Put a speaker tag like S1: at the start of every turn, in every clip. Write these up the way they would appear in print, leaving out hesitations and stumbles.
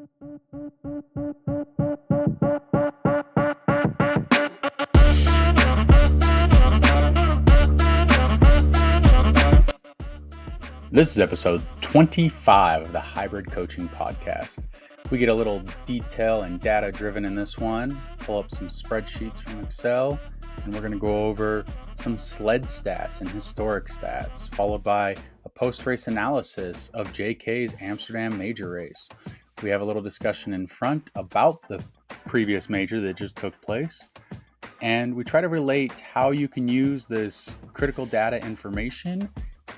S1: This is episode 25 of the Hybrid Coaching Podcast. We get a little detail and data driven in this one, pull up some spreadsheets from Excel, and we're going to go over some sled stats and historic stats, followed by a post-race analysis of JK's Amsterdam Major race. We have a little discussion in front about the previous major that just took place, and we try to relate how you can use this critical data information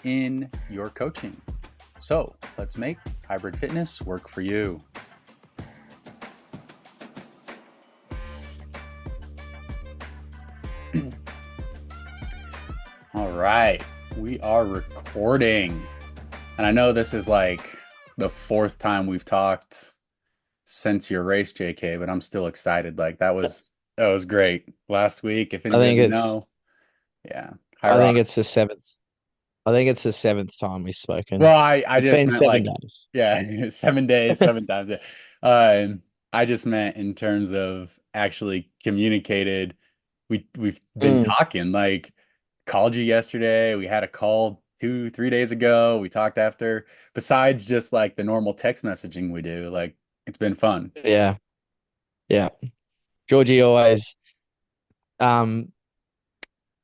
S1: in your coaching. So let's make hybrid fitness work for you. All right, we are recording. And I know this is like the fourth time we've talked since your race, JK, but I'm still excited. Like that was great last week. If anybody didn't know, yeah.
S2: I think it's the seventh. I think it's the seventh time we've spoken.
S1: Well, I
S2: It's
S1: just
S2: been
S1: meant
S2: 7 days.
S1: yeah, 7 days, 7 times. Yeah. I just meant in terms of actually communicated. We've been talking, like called you yesterday. We had a call 2-3 days ago. We talked after, besides just like the normal text messaging we do. Like it's been fun.
S2: Yeah, yeah. Georgie always, um,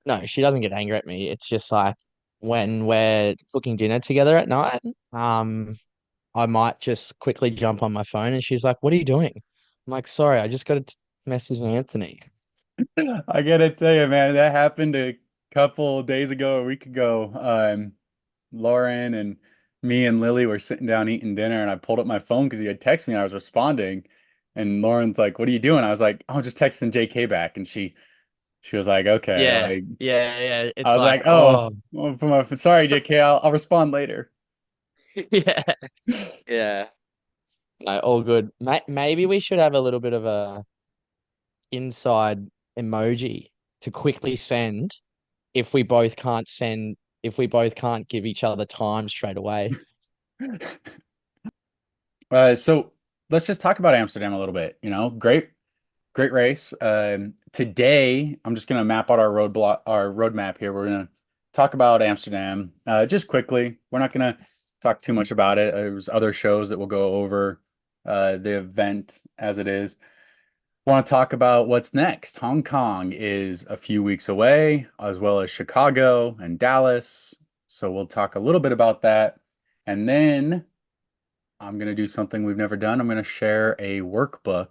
S2: no, she doesn't get angry at me. It's just like when we're cooking dinner together at night, I might just quickly jump on my phone and she's like, "What are you doing?" I'm like, "Sorry, I just got to message Anthony."
S1: I gotta tell you, man, that happened a couple days ago, a week ago. Lauren and me and Lily were sitting down eating dinner, and I pulled up my phone because you had texted me and I was responding. And Lauren's like, "What are you doing?" I was like, "Oh, just texting JK back." And she was like, "Okay."
S2: Yeah,
S1: Like
S2: yeah.
S1: I
S2: It's
S1: was
S2: like,
S1: like, "Oh,
S2: oh,
S1: well, sorry, JK, I'll respond later."
S2: yeah, yeah. No, all good. Maybe we should have a little bit of a inside emoji to quickly send if we both can't send, if we both can't give each other time straight away.
S1: So let's just talk about Amsterdam a little bit. Great race. Today, I'm just gonna map out our roadmap here. We're gonna talk about Amsterdam just quickly. We're not gonna talk too much about it. There's other shows that will go over the event as it is. Want to talk about what's next? Hong Kong is a few weeks away, as well as Chicago and Dallas. So we'll talk a little bit about that, and then I'm gonna do something we've never done. I'm gonna share a workbook,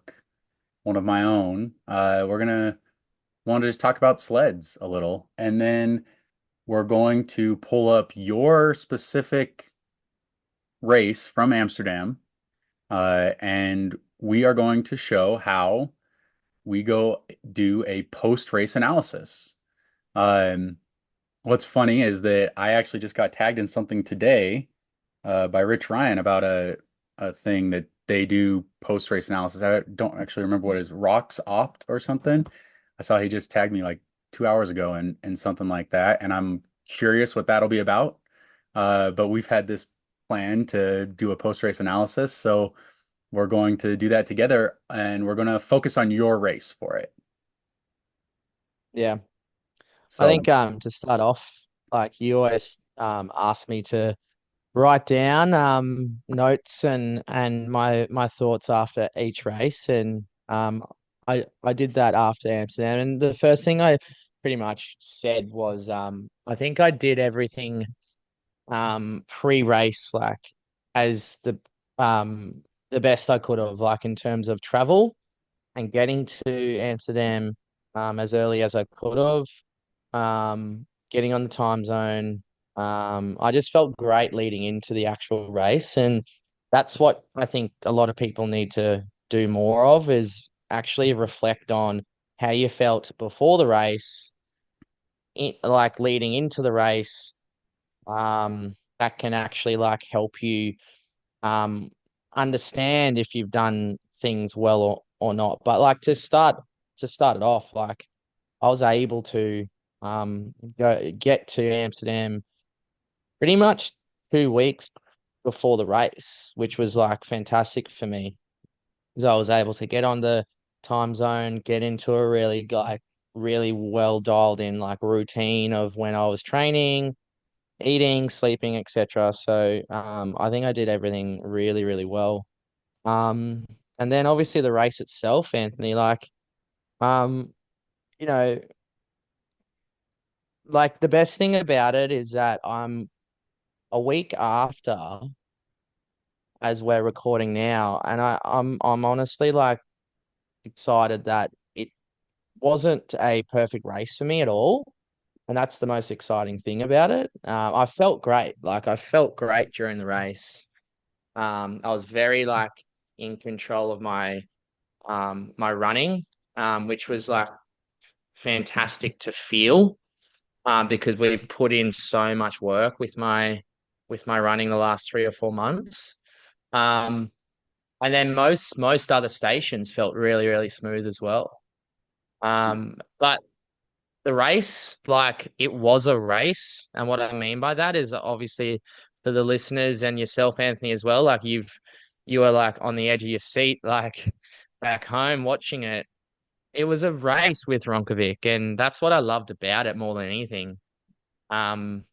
S1: one of my own. We're gonna want to just talk about sleds a little, and then we're going to pull up your specific race from Amsterdam, and we are going to show how we go do a post-race analysis. Um, what's funny is that I actually just got tagged in something today by Rich Ryan about a thing that they do post-race analysis. I don't actually remember what it is, Rocks Opt or something. I saw he just tagged me like 2 hours ago and something like that, and I'm curious what that'll be about. But we've had this plan to do a post-race analysis, so we're going to do that together, and we're going to focus on your race for it.
S2: Yeah. I
S1: So
S2: think to start off, like you always ask me to write down notes and my thoughts after each race and I did that after Amsterdam and the first thing I pretty much said was I think I did everything pre-race like as the best I could have like in terms of travel and getting to Amsterdam as early as I could have getting on the time zone. I just felt great leading into the actual race, and that's what I think a lot of people need to do more of is actually reflect on how you felt before the race, like leading into the race. That can actually like help you um understand if you've done things well or not. But like to start it off, like I was able to get to Amsterdam pretty much 2 weeks before the race, which was like fantastic for me. So I was able to get on the time zone, get into a really well dialed in like routine of when I was training, eating, sleeping, etc. So I think I did everything really well. Um, and then obviously the race itself, Anthony, um, you know, like the best thing about it is that I'm a week after as we're recording now, and I'm honestly like excited that it wasn't a perfect race for me at all. And that's the most exciting thing about it. I felt great. Like I felt great during the race. I was very like in control of my running, which was like fantastic to feel. Because we've put in so much work with my running the last 3 or 4 months. Um, and then most other stations felt really smooth as well. But the race, like it was a race. And what I mean by that is obviously for the listeners and yourself, Anthony, as well, like you were like on the edge of your seat, like back home watching it. It was a race with Ronkovic, and that's what I loved about it more than anything. Um,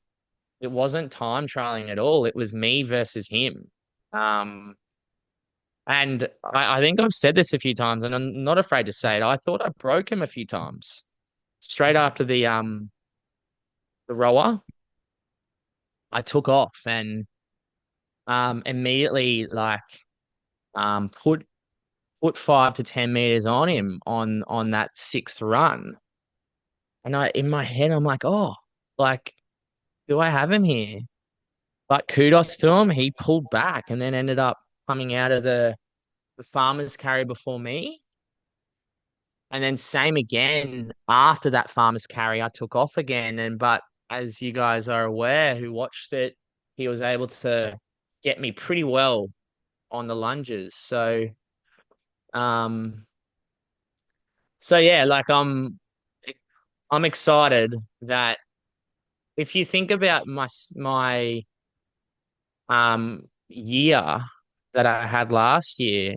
S2: it wasn't time trialing at all. It was me versus him. Um, and I think I've said this a few times, and I'm not afraid to say it. I thought I broke him a few times. Straight after the rower, I took off and immediately like put 5 to 10 meters on him on that sixth run. And I in my head I'm like, oh, like, do I have him here? But kudos to him, he pulled back and then ended up coming out of the farmer's carry before me. And then same again after that farmer's carry, I took off again. And but as you guys are aware who watched it, he was able to get me pretty well on the lunges. Um so yeah, like I'm excited that if you think about my year that I had last year,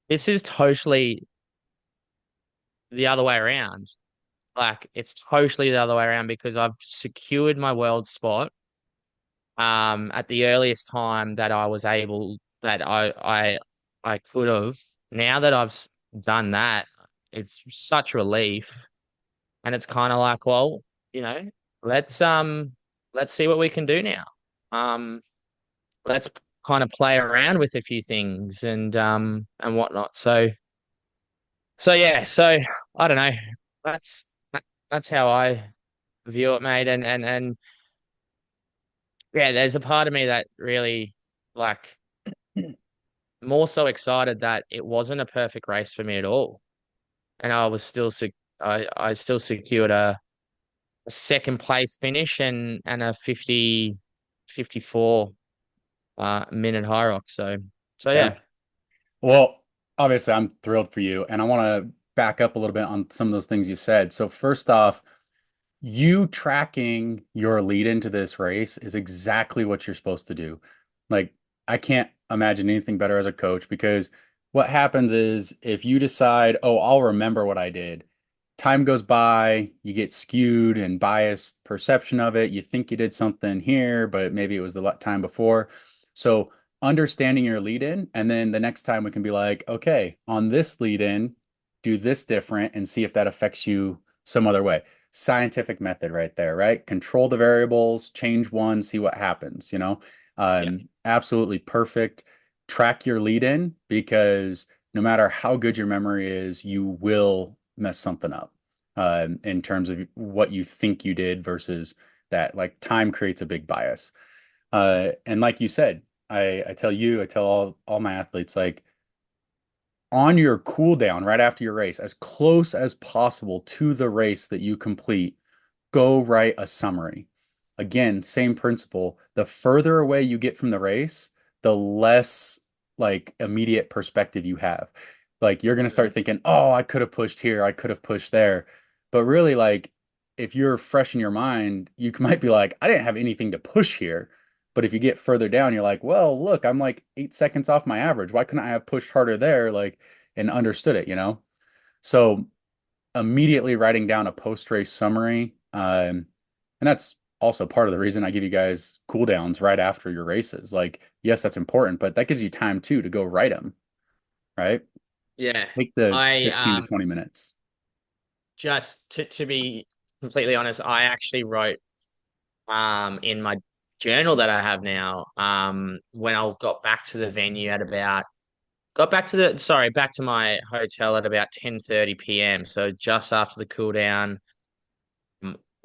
S2: this is totally the other way around. Like it's totally the other way around because I've secured my world spot at the earliest time that I was able that I could have. Now that done that, it's such relief, and it's kind of like, well, you know, let's um let's see what we can do now. Um, let's kind of play around with a few things and whatnot. So yeah, so I don't know. That's that's how I view it, mate. And yeah, there's a part of me that really like more so excited that it wasn't a perfect race for me at all, and I was still I still secured a second place finish and a 54 minute high rock. So
S1: Yeah.
S2: yeah,
S1: Well, obviously, I'm thrilled for you, and I want to back up a little bit on some of those things you said. So first off, you tracking your lead into this race is exactly what you're supposed to do. Like, I can't imagine anything better as a coach because what happens is if you decide, oh, I'll remember what I did, time goes by, you get skewed and biased perception of it. You think you did something here, but maybe it was the time before. So, understanding your lead in, and then the next time we can be like, okay, on this lead in, do this different and see if that affects you some other way. Scientific method right there, right? Control the variables, change one, see what happens, you know?
S2: yeah,
S1: Absolutely perfect. Track your lead in because no matter how good your memory is, you will mess something up in terms of what you think you did versus that. Like time creates a big bias. And like you said, I tell you, I tell all my athletes, like on your cool down right after your race, as close as possible to the race that you complete, go write a summary. Again, same principle. The further away you get from the race, the less like immediate perspective you have. Like you're going to start
S2: mm,
S1: thinking, "Oh, I could have pushed here, I could have pushed there." But really like if you're fresh in your mind, you might be like, "I didn't have anything to push here." But if you get further down, you're like, well, look, I'm like 8 seconds off my average. Why couldn't I have pushed harder there, like, and understood it, you know? So immediately writing down a post-race summary, and that's also part of the reason I give you guys cool downs right after your races. Like, yes, that's important, but that gives you time too to go write them, right?
S2: Yeah.
S1: Take the
S2: I
S1: 15 to 20 minutes.
S2: just to be completely honest, I actually wrote in my journal that I have now, when I got back to the venue at about got back to the sorry, back to my hotel at about 10:30 p.m. So just after the cool down.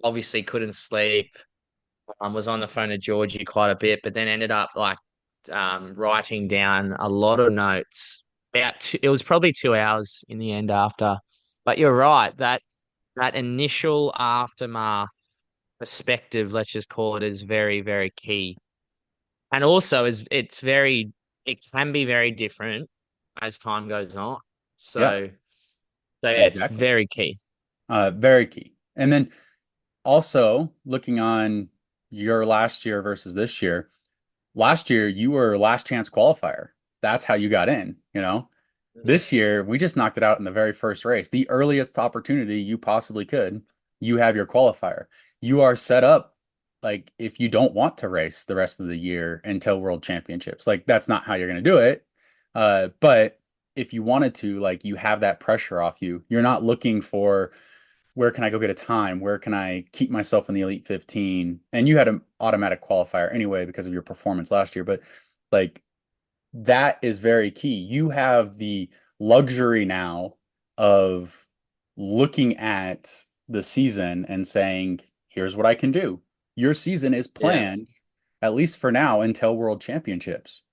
S2: Obviously couldn't sleep. Was on the phone to Georgie quite a bit, but then ended up like writing down a lot of notes. It was probably 2 hours in the end after. But you're right, that initial aftermath perspective, let's just call it, is very, very key. And also is it can be very different as time goes on.
S1: Yeah,
S2: So yeah, it's
S1: exactly.
S2: very key.
S1: Very key. And then also looking on your last year versus this year, last year you were last chance qualifier. That's how you got in, you know?
S2: Mhm.
S1: This year, we just knocked it out in the very first race. The earliest opportunity you possibly could, you have your qualifier. You are set up like if you don't want to race the rest of the year until World Championships. Like that's not how you're going to do it. But if you wanted to, like you have that pressure off you. You're not looking for where can I go get a time? Where can I keep myself in the Elite 15? And you had an automatic qualifier anyway because of your performance last year, but like that is very key. You have the luxury now of looking at the season and saying, here's what I can do. Your season is
S2: Yeah.
S1: planned, at least for now, until World Championships.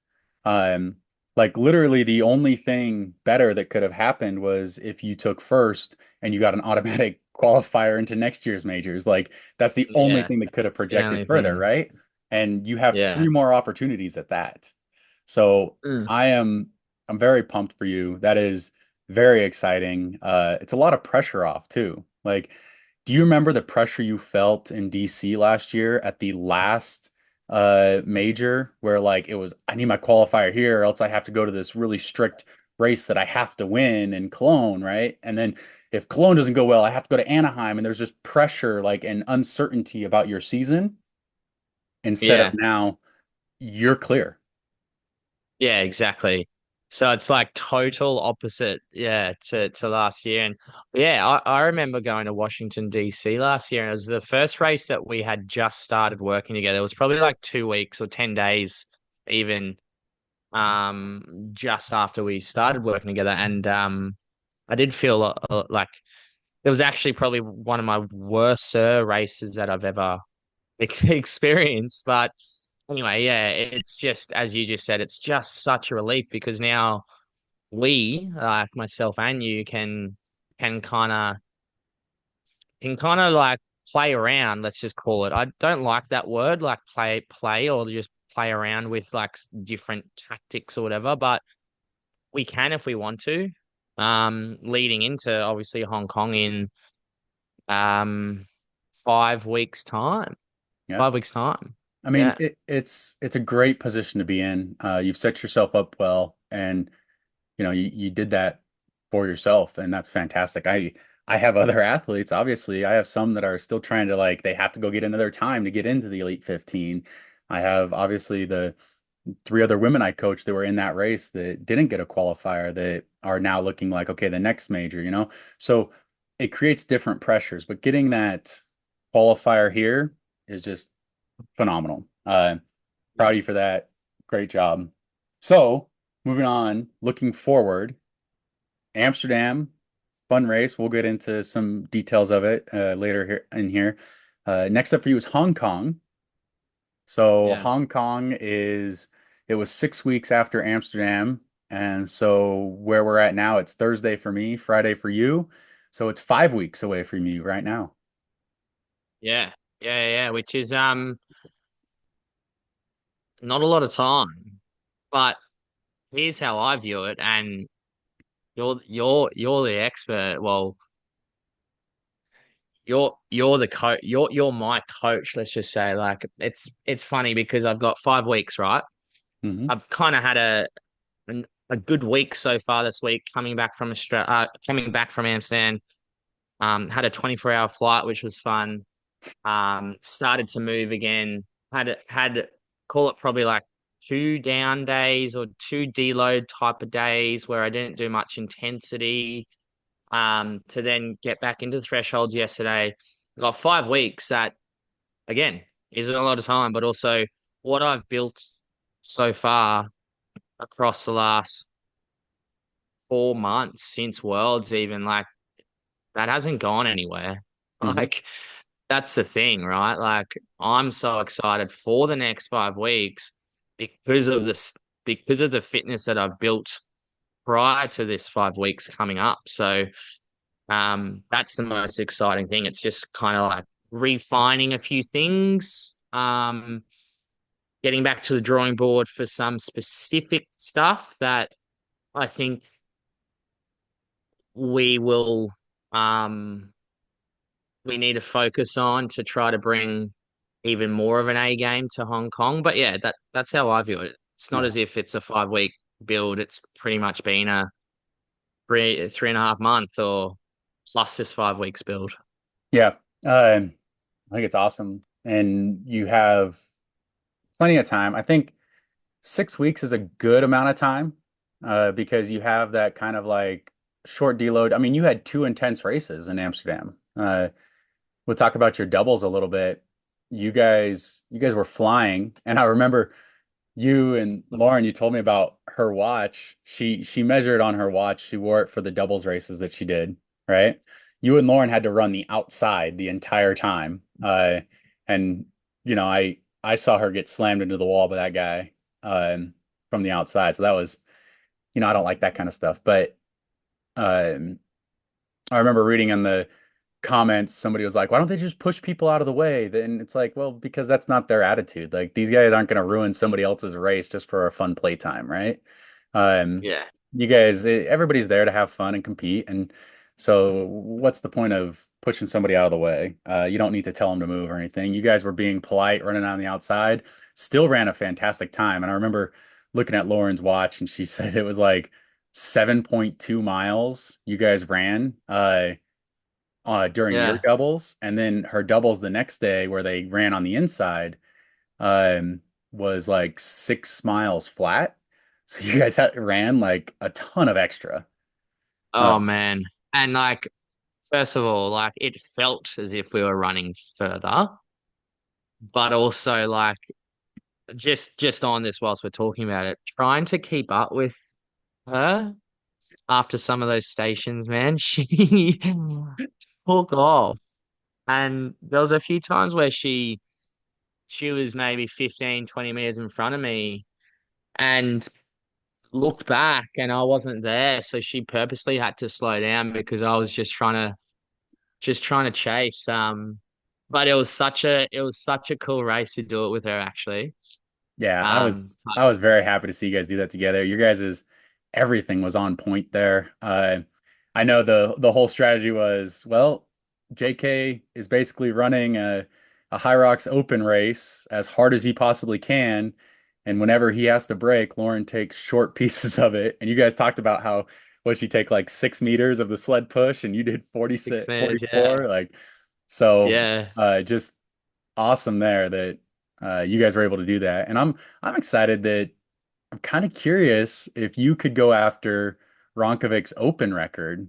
S1: Um, like literally the only thing better that could have happened was if you took first and you got an automatic qualifier into next year's majors. Like that's the only
S2: Yeah.
S1: thing that could have
S2: That's the
S1: projected
S2: only
S1: further,
S2: thing.
S1: right? And you have
S2: Yeah.
S1: three more opportunities at that. So
S2: Mm.
S1: I am I'm very pumped for you. That is very exciting. It's a lot of pressure off too. Like, do you remember the pressure you felt in DC last year at the last major where like it was I need my qualifier here or else I have to go to this really strict race that I have to win in Cologne, right? And then if Cologne doesn't go well, I have to go to Anaheim and there's just pressure like and uncertainty about your season instead of
S2: Yeah.
S1: now you're clear.
S2: Yeah, exactly. So it's like total opposite, yeah, to last year. And yeah, I remember going to Washington, DC last year, and it was the first race that we had just started working together. It was probably like 2 weeks or 10 days even just after we started working together. And I did feel like it was actually probably one of my worst races that I've ever experience. But anyway, yeah, it's just as you just said, it's just such a relief because now we, like myself and you, can kind of like play around. Let's just call it. I don't like that word, like play or just play around with like different tactics or whatever, but we can if we want to. Leading into obviously Hong Kong in um 5 weeks time.
S1: Yeah.
S2: 5 weeks time.
S1: I mean,
S2: Yeah.
S1: it's a great position to be in. You've set yourself up well, and you did that for yourself, and that's fantastic. I have other athletes, obviously. I have some that are still trying to like they have to go get another time to get into the Elite 15. I have obviously the three other women I coached that were in that race that didn't get a qualifier that are now looking like, okay, the next major, you know? So it creates different pressures, but getting that qualifier here is just phenomenal. Proud of you for that. Great job. So, moving on, looking forward, Amsterdam, fun race. We'll get into some details of it later here in here. Next up for you is Hong Kong. So,
S2: Yeah.
S1: Hong Kong it was 6 weeks after Amsterdam. And so, where we're at now, it's Thursday for me, Friday for you. So, it's 5 weeks away from you right now.
S2: Yeah, yeah, which is not a lot of time. But here's how I view it, and you're the expert. Well, you're the coach. You're my coach. Let's just say, like, it's funny because I've got 5 weeks, right?
S1: Hmm.
S2: I've kind of had a good week so far this week, coming back from Amsterdam. Had a 24-hour flight, which was fun. Started to move again. Had call it probably like 2 down days or 2 deload type of days where I didn't do much intensity. To then get back into the thresholds yesterday. Got 5 weeks that again isn't a lot of time, but also what I've built so far across the last 4 months since Worlds, even like that hasn't gone anywhere.
S1: Hmm.
S2: Like that's the thing, right? Like I'm so excited for the next 5 weeks because of this, because of the fitness that I've built prior to this 5 weeks coming up. So that's the most exciting thing. It's just kind of like refining a few things, getting back to the drawing board for some specific stuff that I think we will um we need to focus on to try to bring even more of an A game to Hong Kong. But yeah, that's how I view it. It's not as
S1: Yeah.
S2: if it's a 5 week build. It's pretty much been a 3.5 month or plus this 5 weeks build.
S1: Yeah. I think it's awesome. And you have plenty of time. I think 6 weeks is a good amount of time because you have that kind of like short deload. I mean, you had two intense races in Amsterdam. We'll talk about your doubles a little bit. You guys were flying, and I remember you and Lauren, you told me about her watch. She measured on her watch. She wore it for the doubles races that she did, right? You and Lauren had to run the outside the entire time. And I saw her get slammed into the wall by that guy from the outside. So that was, I don't like that kind of stuff. But um I remember reading in the comments, somebody was like, why don't they just push people out of the way? Then it's like, well, because that's not their attitude. Like these guys aren't going to ruin somebody else's race just for a fun playtime, right? Um,
S2: Yeah.
S1: you guys, everybody's there to have fun and compete. And so what's the point of pushing somebody out of the way? You don't need to tell them to move or anything. You guys were being polite, running on the outside, still ran a fantastic time. And I remember looking at Lauren's watch and she said it was like 7.2 miles you guys ran. During your
S2: Yeah.
S1: doubles, and then her doubles the next day where they ran on the inside was like 6 miles flat. So you guys ran like a ton of extra. Uh,
S2: Oh man. And like, first of all, like it felt as if we were running further, but also like just on this whilst we're talking about it, trying to keep up with her after some of those stations, man, she took off. And there was a few times where she was maybe 15, 20 meters in front of me and looked back and I wasn't there. So she purposely had to slow down because I was just trying to chase. But it was such a cool race to do it with her actually.
S1: Yeah, I was
S2: But
S1: I was very happy to see you guys do that together. Your guys's everything was on point there. I know the whole strategy was, well, JK is basically running a High Rocks Open race as hard as he possibly can, and whenever he has to break, Lauren takes short pieces of it. And you guys talked about how what she take like 6 meters of the sled push, and you did 46,
S2: 6 minutes, yeah.
S1: 44, like so.
S2: Yeah.
S1: Just awesome there that you guys were able to do that. And I'm excited that I'm kind of curious if you could go after Ronkovic's open record.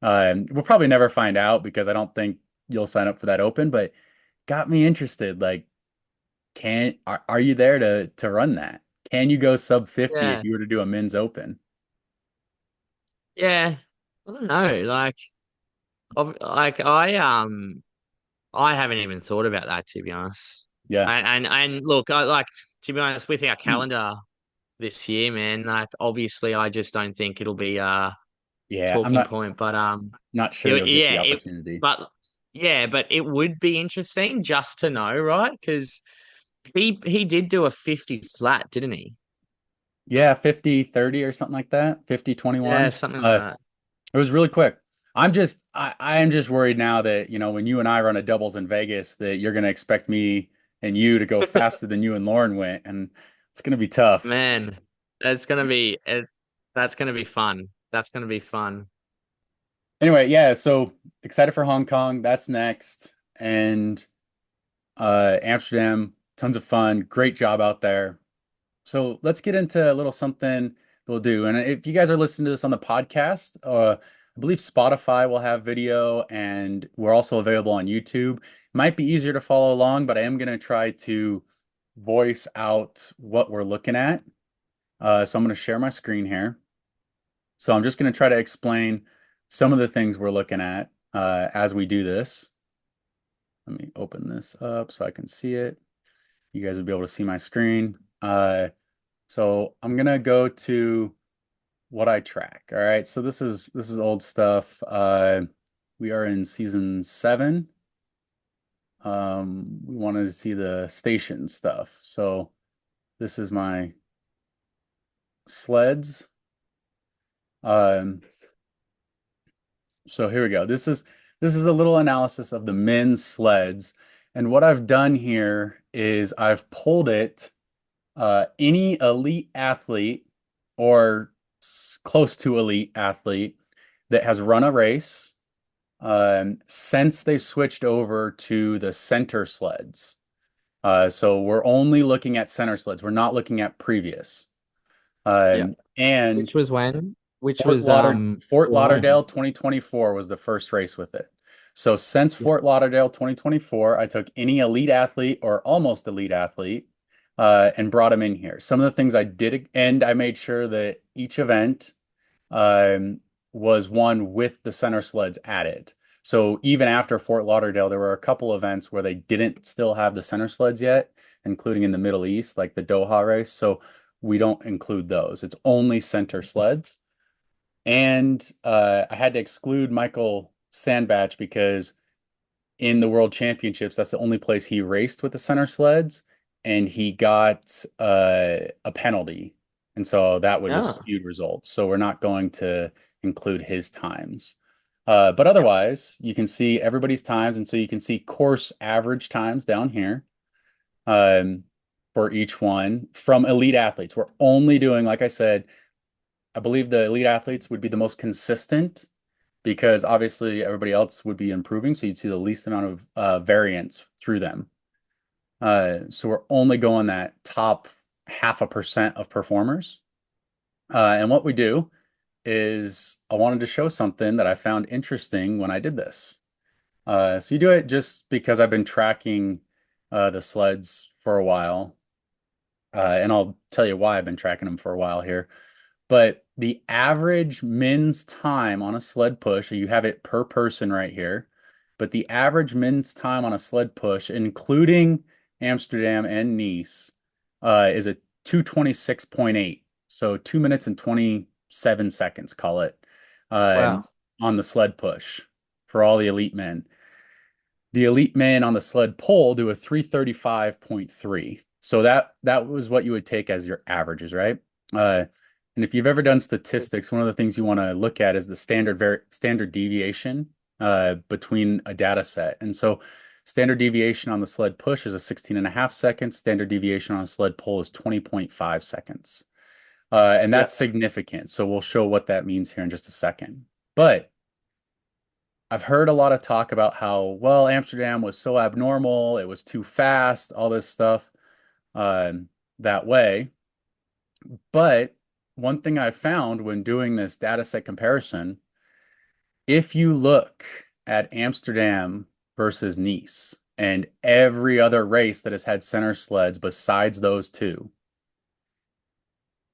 S1: We'll probably never find out because I don't think you'll sign up for that open, but got me interested. Like, are you there to run that? Can you go sub 50 if
S2: Yeah.
S1: you were to do a men's open?
S2: Yeah. I don't know. Like I haven't even thought about that to be honest.
S1: Yeah.
S2: And look, I like to be honest with our calendar this year, man. Like obviously, I just don't think it'll be a
S1: Yeah, I'm
S2: talking
S1: not
S2: point. But
S1: not sure you'll get
S2: yeah,
S1: the opportunity.
S2: but it would be interesting just to know, right? Because he did do a 50 flat, didn't he?
S1: Yeah, 50 30 or something like that. 50
S2: Yeah,
S1: 21.
S2: something like that.
S1: It was really quick. I am just worried now that, when you and I run a doubles in Vegas, that you're going to expect me and you to go faster than you and Lauren went, and it's going to be tough.
S2: Man, that's gonna be it, that's gonna be fun. That's gonna be fun.
S1: Anyway, yeah, so excited for Hong Kong. That's next. And Amsterdam, tons of fun. Great job out there. So let's get into a little something we'll do. And if you guys are listening to this on the podcast, I believe Spotify will have video and we're also available on YouTube. Might be easier to follow along, but I am going to try to voice out what we're looking at. So I'm going to share my screen here. So I'm just going to try to explain some of the things we're looking at as we do this. Let me open this up so I can see it. You guys would be able to see my screen. So I'm gonna go to what I track. All right. So this is old stuff. We are in season 7. We wanted to see the station stuff. So this is my sleds. Um, so here we go. This is a little analysis of the men's sleds. And what I've done here is I've pulled it any elite athlete or close to elite athlete that has run a race since they switched over to the center sleds. So we're only looking at center sleds. We're not looking at previous.
S2: Yeah.
S1: And
S2: Which was when? Which
S1: Fort
S2: was
S1: Lauder Fort
S2: Lauren.
S1: Lauderdale 2024 was the first race with it. So since
S2: Yeah.
S1: Fort Lauderdale 2024, I took any elite athlete or almost elite athlete and brought them in here. Some of the things I did, and I made sure that each event um, was one with the center sleds added. So even after Fort Lauderdale, there were a couple events where they didn't still have the center sleds yet, including in the Middle East, like the Doha race. So we don't include those. It's only center sleds. And I had to exclude Michael Sandbach because in the World Championships, that's the only place he raced with the center sleds, and he got a penalty. And so that would have
S2: Yeah.
S1: skewed results. So we're not going to include his times. But
S2: Yep.
S1: otherwise, you can see everybody's times. And so you can see course average times down here um, for each one from elite athletes. We're only doing, like I said, I believe the elite athletes would be the most consistent because obviously everybody else would be improving. So you'd see the least amount of variance through them. So we're only going that top 0.5% of performers. And what we do is I wanted to show something that I found interesting when I did this. So you do it just because I've been tracking the sleds for a while. And I'll tell you why I've been tracking them for a while here. But the average men's time on a sled push, you have it per person right here, but the average men's time on a sled push, including Amsterdam and Nice, is a 2:26.8. So 2 minutes and 27 seconds, call it,
S2: Wow.
S1: on the sled push for all the elite men. The elite men on the sled pull do a 3:35.3. So that was what you would take as your averages, right? And if you've ever done statistics, one of the things you want to look at is the standard deviation between a data set. And so standard deviation on the sled push is a 16.5 seconds. Standard deviation on a sled pull is 20.5 seconds. And
S2: Yeah.
S1: that's significant. So we'll show what that means here in just a second. But I've heard a lot of talk about how, well, Amsterdam was so abnormal, it was too fast, all this stuff that way. But one thing I found when doing this data set comparison, if you look at Amsterdam versus Nice and every other race that has had center sleds besides those two,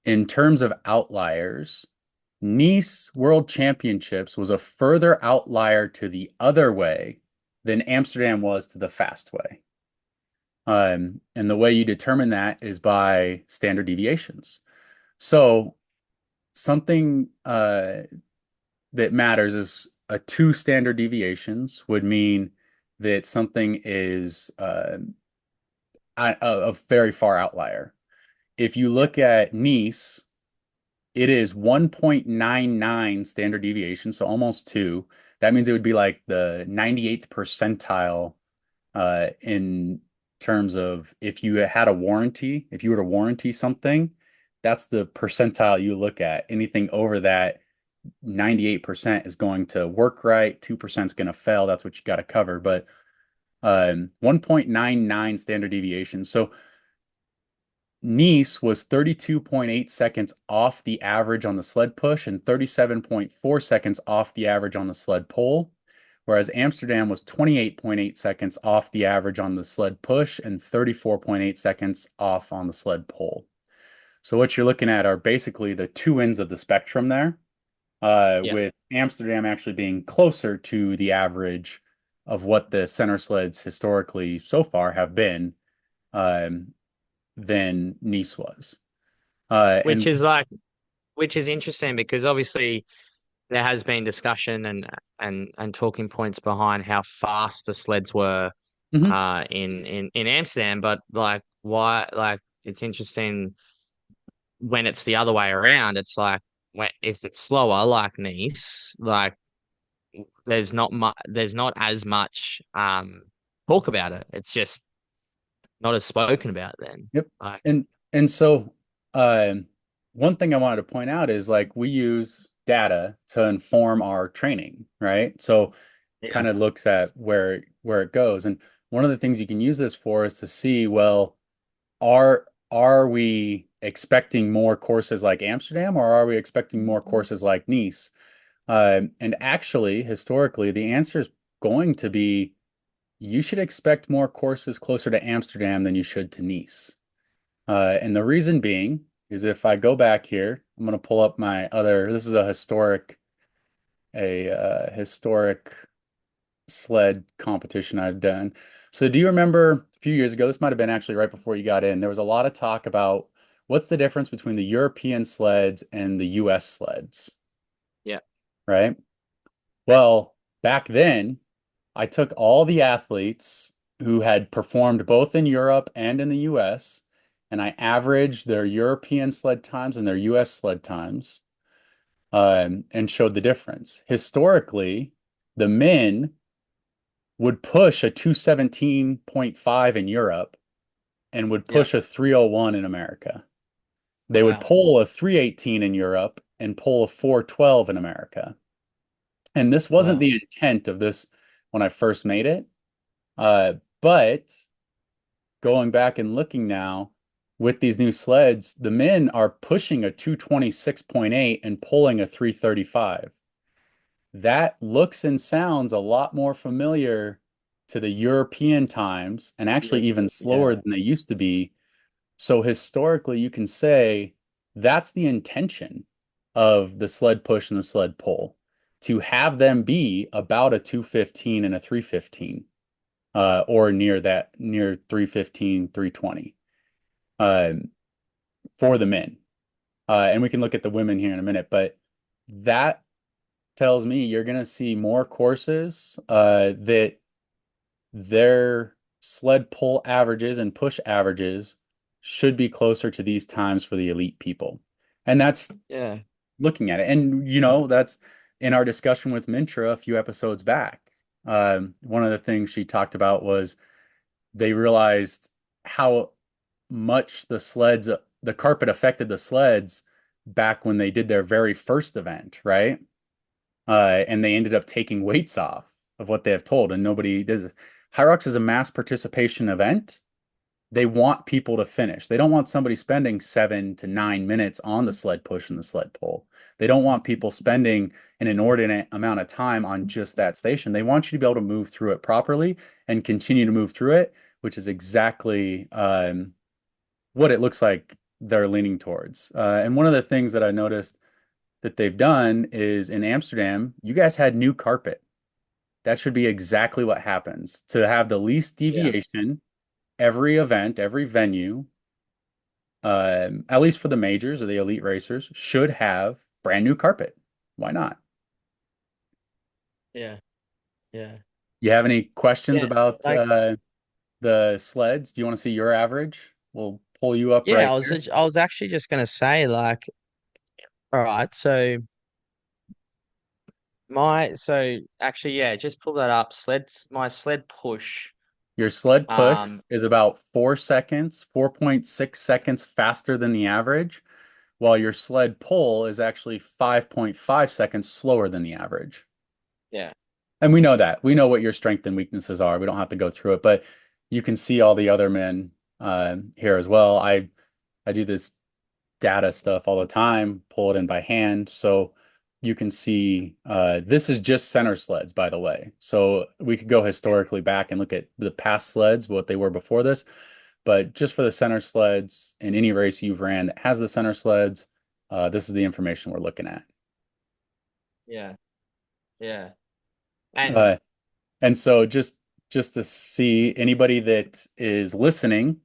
S1: in terms of outliers, Nice World Championships was a further outlier to the other way than Amsterdam was to the fast way. And the way you determine that is by standard deviations. So something that matters is two standard deviations would mean that something is a very far outlier. If you look at Nice, it is 1.99 standard deviation, so almost 2. That means it would be like the 98th percentile in terms of if you had a warranty, if you were to warranty something, that's the percentile you look at. Anything over that 98% is going to work right, 2% is going to fail. That's what you got to cover. But 1.99 standard deviation. So Nice was 32.8 seconds off the average on the sled push and 37.4 seconds off the average on the sled pull, whereas Amsterdam was 28.8 seconds off the average on the sled push and 34.8 seconds off on the sled pull. So what you're looking at are basically the two ends of the spectrum there,
S2: Yeah.
S1: with Amsterdam actually being closer to the average of what the center sleds historically so far have been, um, than Nice was.
S2: Which
S1: And
S2: is which is interesting because obviously there has been discussion and talking points behind how fast the sleds were
S1: mhm,
S2: in Amsterdam, but like why like it's interesting when it's the other way around. It's like when if it's slower like Nice, like there's not as much talk about it. It's just not as spoken about then.
S1: yep.
S2: Like
S1: And so one thing I wanted to point out is like we use data to inform our training, right? So
S2: yeah,
S1: kind of looks at where it goes. And one of the things you can use this for is to see, well, are we expecting more courses like Amsterdam or are we expecting more courses like Nice? And actually, historically, the answer is going to be you should expect more courses closer to Amsterdam than you should to Nice. And the reason being is if I go back here, I'm going to pull up my other, this is a historic sled competition I've done. So do you remember a few years ago, this might have been actually right before you got in, there was a lot of talk about what's the difference between the European sleds and the US sleds,
S2: yeah,
S1: right? Well, back then, I took all the athletes who had performed both in Europe and in the US, and I averaged their European sled times and their US sled times, and showed the difference. Historically, the men would push a 217.5 in Europe and would
S2: yeah.
S1: push a 301 in America. They would
S2: Wow.
S1: pull a 318 in Europe and pull a 412 in America. And this wasn't
S2: Wow.
S1: the intent of this when I first made it. But going back and looking now with these new sleds, the men are pushing a 226.8 and pulling a 335. That looks and sounds a lot more familiar to the European times and actually
S2: Yeah.
S1: even slower
S2: Yeah.
S1: than they used to be. So historically, you can say that's the intention of the sled push and the sled pull to have them be about a 215 and a 315, or near that, near 315, 320, for the men. And we can look at the women here in a minute, but that tells me you're going to see more courses that their sled pull averages and push averages should be closer to these times for the elite people. And that's
S2: Yeah.
S1: looking at it. And, that's in our discussion with Mintra a few episodes back. One of the things she talked about was they realized how much the carpet affected the sleds back when they did their very first event, right? And they ended up taking weights off of what they have told. And nobody does. Hyrox is a mass participation event. They want people to finish. They don't want somebody spending 7 to 9 minutes on the sled push and the sled pull. They don't want people spending an inordinate amount of time on just that station. They want you to be able to move through it properly and continue to move through it, which is exactly what it looks like they're leaning towards. And one of the things that I noticed that they've done is in Amsterdam, you guys had new carpet. That should be exactly what happens to have the least
S2: Yeah.
S1: deviation every event, every venue, at least for the majors or the elite racers, should have brand new carpet. Why not?
S2: Yeah. Yeah.
S1: You have any questions
S2: Yeah.
S1: about
S2: Like,
S1: the sleds? Do you want to see your average? We'll pull you up
S2: yeah,
S1: right here.
S2: I was actually just gonna say, like, all right, so So actually, yeah, just pull that up. My sled push.
S1: Your sled push
S2: Um,
S1: is about 4 seconds, 4.6 seconds faster than the average, while your sled pull is actually 5.5 seconds slower than the average.
S2: yeah,
S1: And we know that. We know what your strengths and weaknesses are. We don't have to go through it, but you can see all the other men here as well. I do this data stuff all the time, pull it in by hand. So you can see this is just center sleds, by the way. So we could go historically back and look at the past sleds, what they were before this. But just for the center sleds in any race you've ran that has the center sleds, this is the information we're looking at.
S2: yeah, yeah. And
S1: Uh, and so just to see anybody that is listening,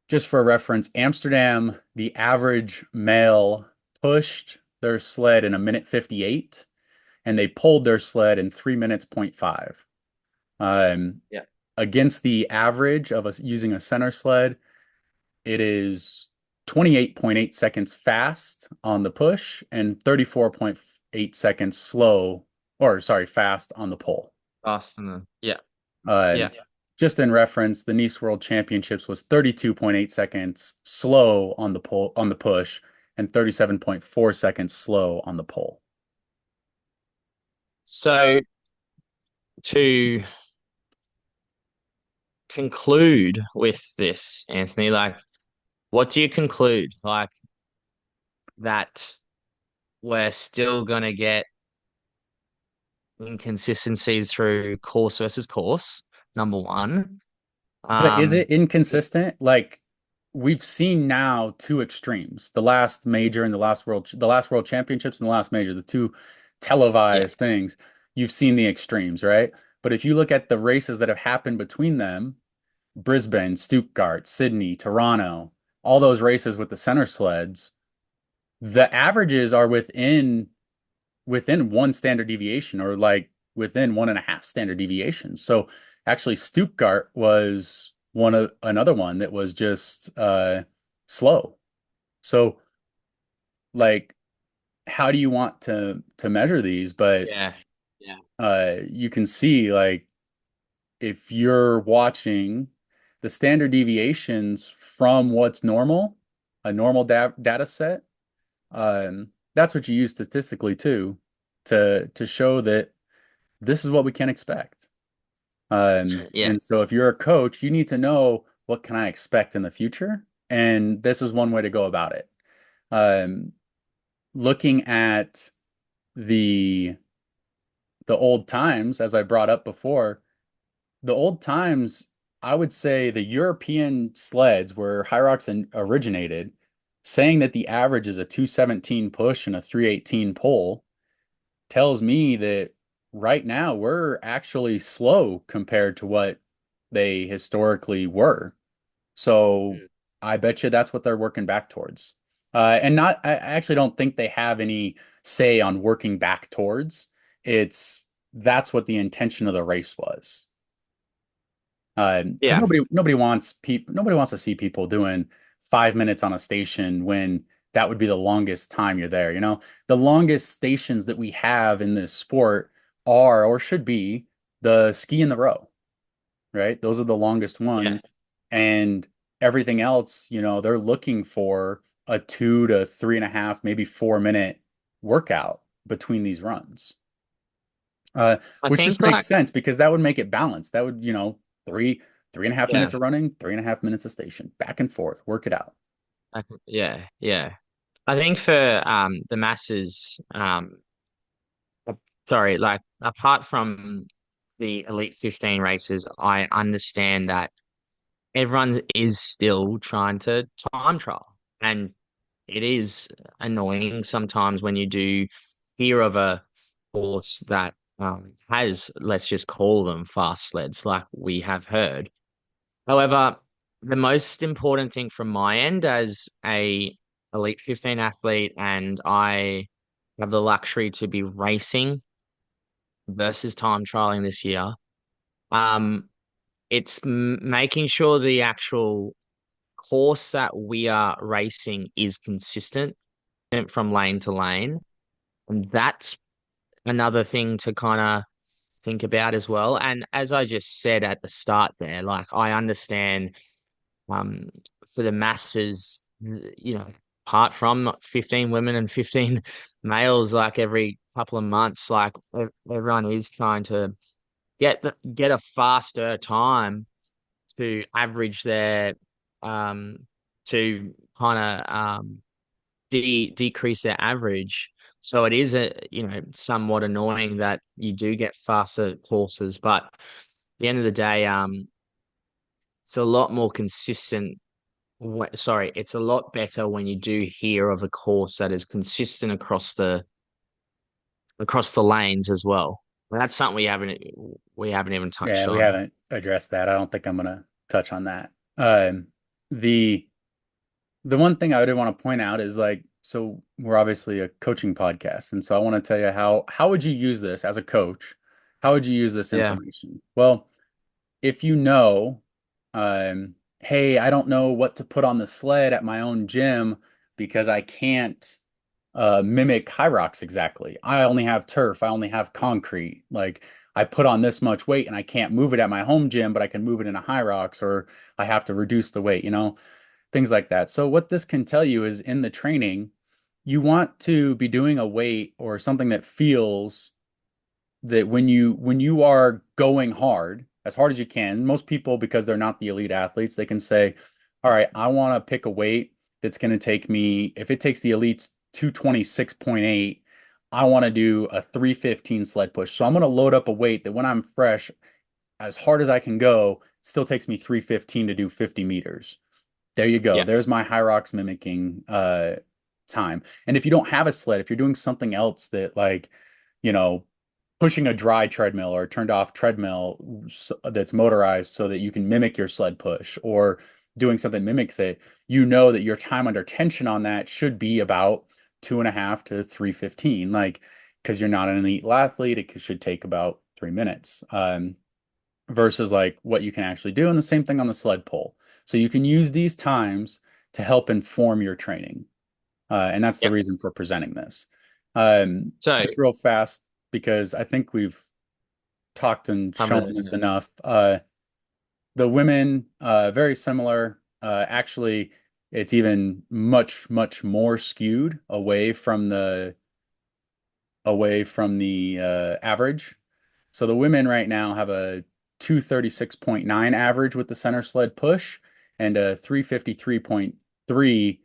S1: just for reference, Amsterdam, the average male pushed their sled in a minute 58 and they pulled their sled in 3 minutes point 5. Um,
S2: yeah,
S1: Against the average of us using a center sled, it is 28.8 seconds fast on the push and 34.8 seconds slow, or sorry, fast on the pull.
S2: Boston. Yeah,
S1: Uh,
S2: yeah.
S1: just in reference, the Nice World Championships was 32.8 seconds slow on the pull on the push and 37.4 seconds slow on the pull.
S2: So to conclude with this, Anthony, like, what do you conclude? Like that we're still gonna get inconsistencies through course versus course, number one.
S1: But is
S2: Um,
S1: it inconsistent? Like we've seen now two extremes. The last major and the last world championships and the last major, the two
S2: yeah,
S1: televised things. You've seen the extremes, right? But if you look at the races that have happened between them, Brisbane, Stuttgart, Sydney, Toronto, all those races with the center sleds, the averages are within one standard deviation or like within 1.5 standard deviations. So actually Stuttgart was one of another one that was just slow. So like how do you want to measure these? But
S2: yeah, yeah,
S1: you can see like if you're watching the standard deviations from what's normal, a normal data set, that's what you use statistically too, to show that this is what we can expect.
S2: yeah,
S1: And so if you're a coach, you need to know what can I expect in the future, and this is one way to go about it. Um, Looking at the the old times, as I brought up before, the old times, I would say the European sleds where Hyrox originated, saying that the average is a 217 push and a 318 pull tells me that right now we're actually slow compared to what they historically were. So
S2: mm,
S1: I bet you that's what they're working back towards. And not, I actually don't think they have any say on working back towards. It's that's what the intention of the race was. Because
S2: yeah.
S1: nobody wants to see people doing 5 minutes on a station when that would be the longest time you're there. You know, the longest stations that we have in this sport are or should be the ski in the row, right? Those are the longest
S2: Yeah.
S1: ones, and everything else, you know, they're looking for a 2 to 3.5, maybe 4 minute workout between these runs.
S2: I
S1: Which just
S2: think
S1: makes
S2: like,
S1: sense because that would make it balanced. That would, three and a half
S2: yeah,
S1: minutes of running, 3.5 minutes of station, back and forth, work it out.
S2: yeah, yeah. I think for the masses, sorry, like apart from the Elite 15 races, I understand that everyone is still trying to time trial. And it is annoying sometimes when you do hear of a course that has, let's just call them fast sleds, like we have heard. However, the most important thing from my end as a Elite 15 athlete, and I have the luxury to be racing versus time trialing this year. Um, it's making sure the actual course that we are racing is consistent from lane to lane. And that's another thing to kind of think about as well. And as I just said at the start there, like I understand um for the masses, apart from 15 women and 15 males, like every couple of months, like everyone is trying to get a faster time to average their um to kind of decrease their average. So it is somewhat annoying that you do get faster courses, but at the end of the day, it's a lot more consistent. Sorry, it's a lot better when you do hear of a course that is consistent across the lanes as well. And that's something we haven't even
S1: Yeah,
S2: touched
S1: we
S2: on.
S1: haven't addressed that. I don't think I'm gonna touch on that. The one thing I would want to point out is like, so we're obviously a coaching podcast, and so I want to tell you how would you use this as a coach? How would you use this
S2: Yeah,
S1: information? Well, if you know, hey, I don't know what to put on the sled at my own gym because I can't mimic high rocks exactly. I only have turf, I only have concrete. Like I put on this much weight and I can't move it at my home gym, but I can move it in a high rocks, or I have to reduce the weight, things like that. So what this can tell you is in the training, you want to be doing a weight or something that feels that when you are going hard, as hard as you can, most people, because they're not the elite athletes, they can say, all right, I want to pick a weight that's going to take me, if it takes the elites 226.8, I want to do a 315 sled push. So I'm going to load up a weight that when I'm fresh, as hard as I can go, still takes me 315 to do 50 meters. There you go.
S2: yeah,
S1: There's my high rocks mimicking time. And if you don't have a sled, if you're doing something else that like, you know, pushing a dry treadmill or a turned off treadmill that's motorized so that you can mimic your sled push, or doing something mimics it, you know that your time under tension on that should be about 2.5 to 315. Like, because you're not an elite athlete, it should take about 3 minutes. Versus like what you can actually do. And the same thing on the sled pull. So you can use these times to help inform your training. And that's the
S2: yeah.
S1: reason for presenting this.
S2: So
S1: Just real fast, because I think we've talked and
S2: covered
S1: shown
S2: it.
S1: this enough. The women, very similar. Actually, it's even much, much more skewed away from the average. So the women right now have a 236.9 average with the center sled push and a 353.3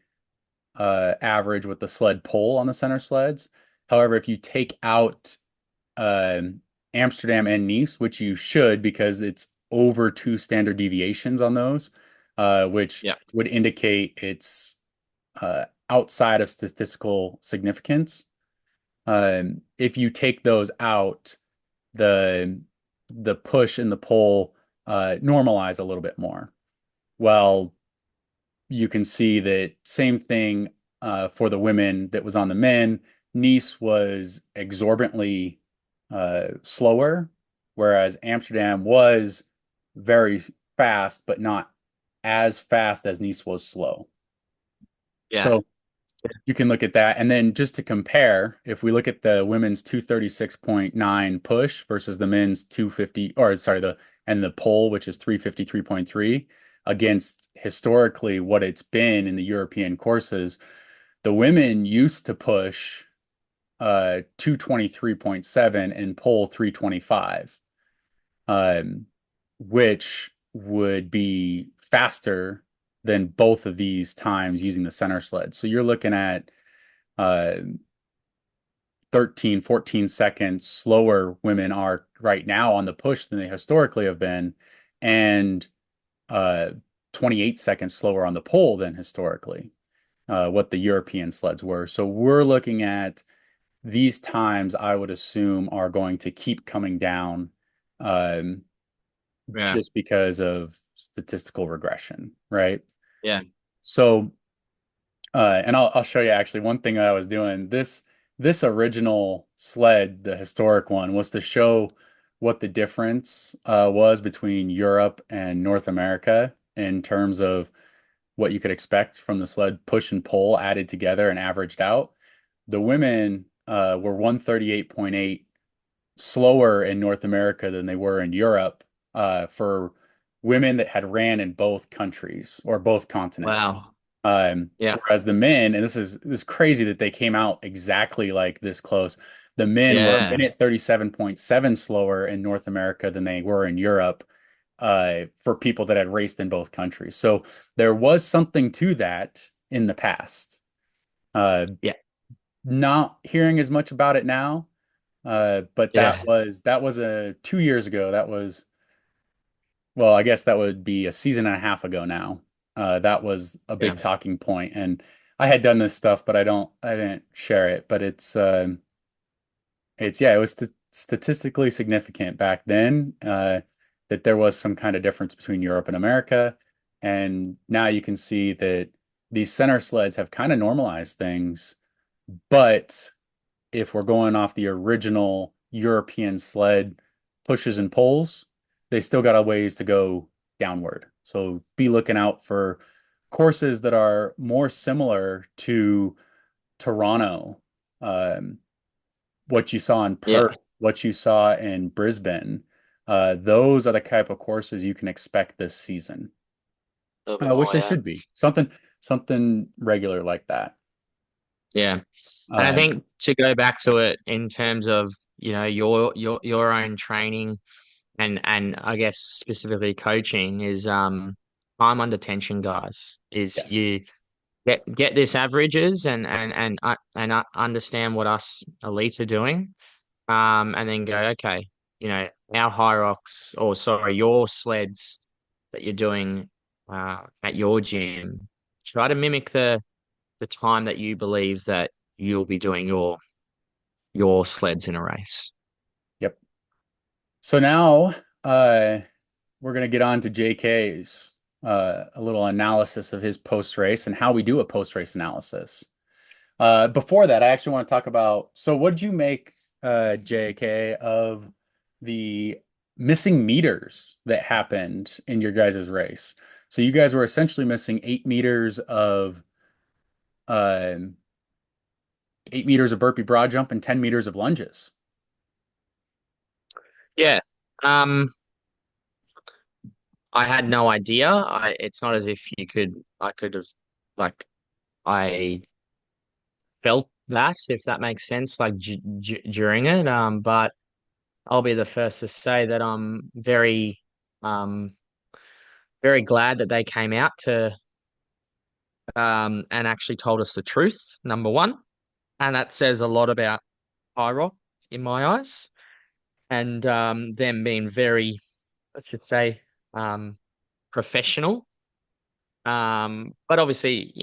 S1: average with the sled pull on the center sleds. However, if you take out Amsterdam and Nice, which you should because it's over two standard deviations on those, which
S2: Yeah,
S1: would indicate it's outside of statistical significance. If you take those out, the push and the pull normalize a little bit more. Well, you can see that same thing for the women that was on the men. Nice was exorbitantly slower, whereas Amsterdam was very fast, but not as fast as Nice was slow.
S2: yeah,
S1: So you can look at that. And then just to compare, if we look at the women's 236.9 push versus the men's 250, or sorry, the pull, which is 353.3, against historically what it's been in the European courses, the women used to push 223.7 and pull 325, um, which would be faster than both of these times using the center sled. So you're looking at uh, 13, 14 seconds slower women are right now on the push than they historically have been, and uh, 28 seconds slower on the pull than historically, what the European sleds were. So we're looking at these times, I would assume, are going to keep coming down um,
S2: yeah,
S1: just because of statistical regression, right?
S2: yeah,
S1: So and I'll show you actually one thing that I was doing. This original sled, the historic one, was to show what the difference was between Europe and North America in terms of what you could expect from the sled push and pull added together and averaged out. The women were 138.8 slower in North America than they were in Europe for women that had ran in both countries or both continents.
S2: Wow. Yeah.
S1: Whereas the men, and this is crazy that they came out exactly like this close. The men were a
S2: Yeah.
S1: minute 37.7 slower in North America than they were in Europe for people that had raced in both countries. So there was something to that in the past. Uh,
S2: Yeah.
S1: not hearing as much about it now, but that
S2: Yeah.
S1: was a 2 years ago. That was well, I guess that would be a season and a half ago now. That was a
S2: Yeah.
S1: big talking point, and I had done this stuff, but I didn't share it. But it's yeah, it was statistically significant back then that there was some kind of difference between Europe and America, and now you can see that these center sleds have kind of normalized things, but if we're going off the original European sled pushes and pulls, they still got a ways to go downward. So be looking out for courses that are more similar to Toronto, um, what you saw in
S2: Yeah.
S1: Perth, what you saw in Brisbane. Those are the type of courses you can expect this season,
S2: A little bit
S1: which
S2: more,
S1: they
S2: yeah.
S1: should be. Something regular like that.
S2: Yeah. And I
S1: Uh,
S2: think to go back to it in terms of, your own training and I guess specifically coaching is time under tension, guys. Is
S1: yes.
S2: you get this averages and understand what us elite are doing. And then go, okay, our high rocks, or sorry, your sleds that you're doing at your gym, try to mimic the time that you believe that you'll be doing your sleds in a race.
S1: Yep. So now we're going to get on to JK's a little analysis of his post race and how we do a post race analysis. Before that, I actually want to talk about so what did you make, JK, of the missing meters that happened in your guys' race? So you guys were essentially missing 8 meters of uh, 8 meters of burpee broad jump and 10 meters of lunges.
S2: Yeah. Um, I had no idea. It's not as if I could have, like, I felt that, if that makes sense, like during it. But I'll be the first to say that I'm um, very glad that they came out to, and actually told us the truth, number one. And that says a lot about Pyro in my eyes. And them being very, let's just say, um, professional. But obviously,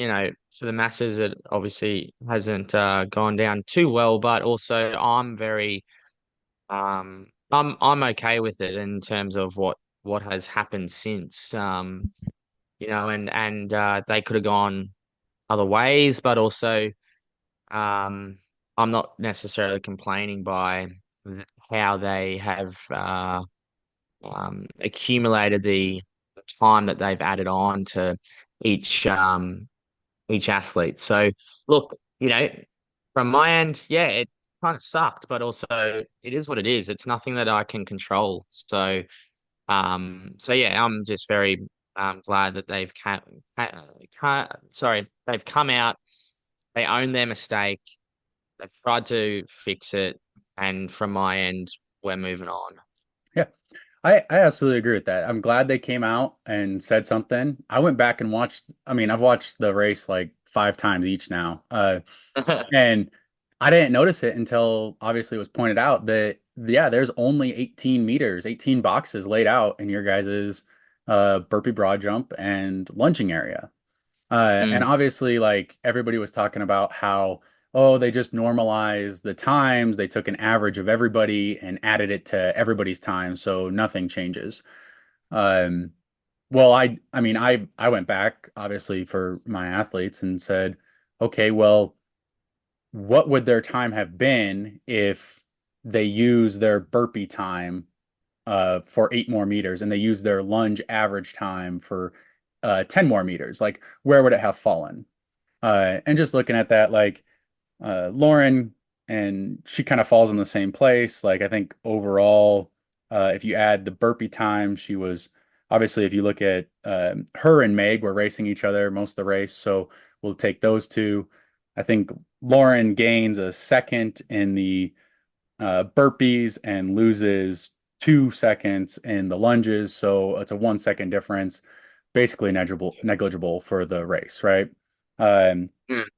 S2: for the masses, it obviously hasn't gone down too well. But also, I'm okay with it in terms of what has happened since. And they could have gone other ways, but also, um, I'm not necessarily complaining by how they have accumulated the time that they've added on to each each athlete. So look, from my end, yeah, it kind of sucked, but also it is what it is. It's nothing that I can control. So yeah, I'm just very glad that they've come out, they own their mistake, they've tried to fix it, and from my end, we're moving on.
S1: Yeah. I absolutely agree with that. I'm glad they came out and said something. I went back and watched, I mean, I've watched the race like 5 times each now. And I didn't notice it until obviously it was pointed out that, yeah, there's only 18 meters, 18 boxes laid out in your guys's burpee broad jump and lunging area. And
S2: Mm.
S1: obviously, like everybody was talking about how, oh, they just normalized the times. They took an average of everybody and added it to everybody's time, so nothing changes. Um, well, I mean, I went back obviously for my athletes and said, okay, well, what would their time have been if they use their burpee time for 8 more meters and they use their lunge average time for 10 more meters? Like, where would it have fallen? And just looking at that, like Lauren. and she kind of falls in the same place. Like I think overall, if you add the burpee time, she was obviously if you look at her and Meg were racing each other most of the race, so we'll take those two. I think Lauren gains a second in the burpees and loses 2 seconds in the lunges, so it's a 1 second difference, basically negligible for the race, right? Um,
S2: Mm.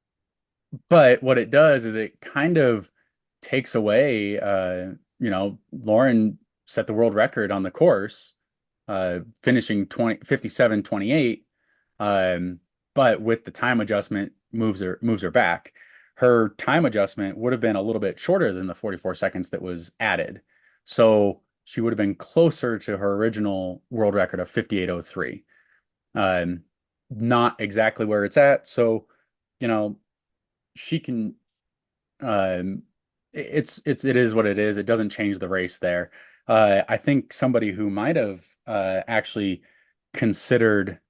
S1: but what it does is it kind of takes away, Lauren set the world record on the course, finishing 57:28. Um, but with the time adjustment moves her back. Her time adjustment would have been a little bit shorter than the 44 seconds that was added. So she would have been closer to her original world record of 58:03. Um, not exactly where it's at. So, you know, she can um, it is what it is. It doesn't change the race there. I think somebody who might have actually considered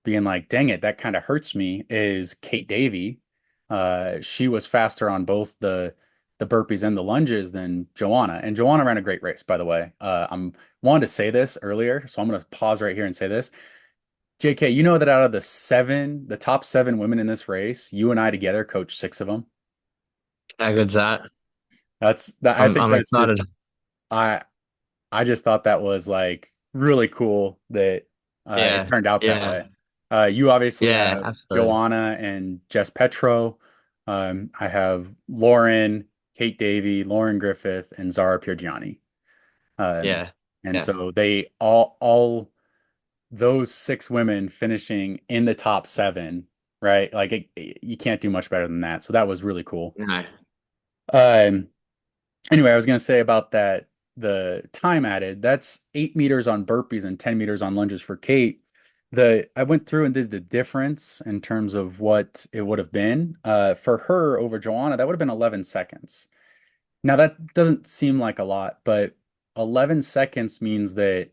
S1: being like, dang it, that kind of hurts me is Kate Davey. She was faster on both the burpees and the lunges than Joanna. And Joanna ran a great race, by the way. I'm wanted to say this earlier, so I'm gonna pause right here and say this. JK, you know that out of the top seven women in this race, you and I together coached six of them.
S2: How good's that?
S1: That's that. I think
S2: I'm
S1: that's
S2: excited.
S1: just I I just thought that was like really cool that it
S2: Yeah,
S1: turned out that
S2: yeah,
S1: way. You obviously
S2: yeah,
S1: have
S2: absolutely.
S1: Joanna and Jess Petro. I have Lauren, Kate Davey, Lauren Griffith, and Zara Piergianni. Um,
S2: Yeah,
S1: and
S2: yeah,
S1: so they all those six women finishing in the top seven, right? Like you can't do much better than that. So that was really cool.
S2: no,
S1: Um, Anyway, I was going to say about that, the time added, that's 8 meters on burpees and 10 meters on lunges for Kate. I went through and did the difference in terms of what it would have been. For her over Joanna, that would have been 11 seconds. Now that doesn't seem like a lot, but 11 seconds means that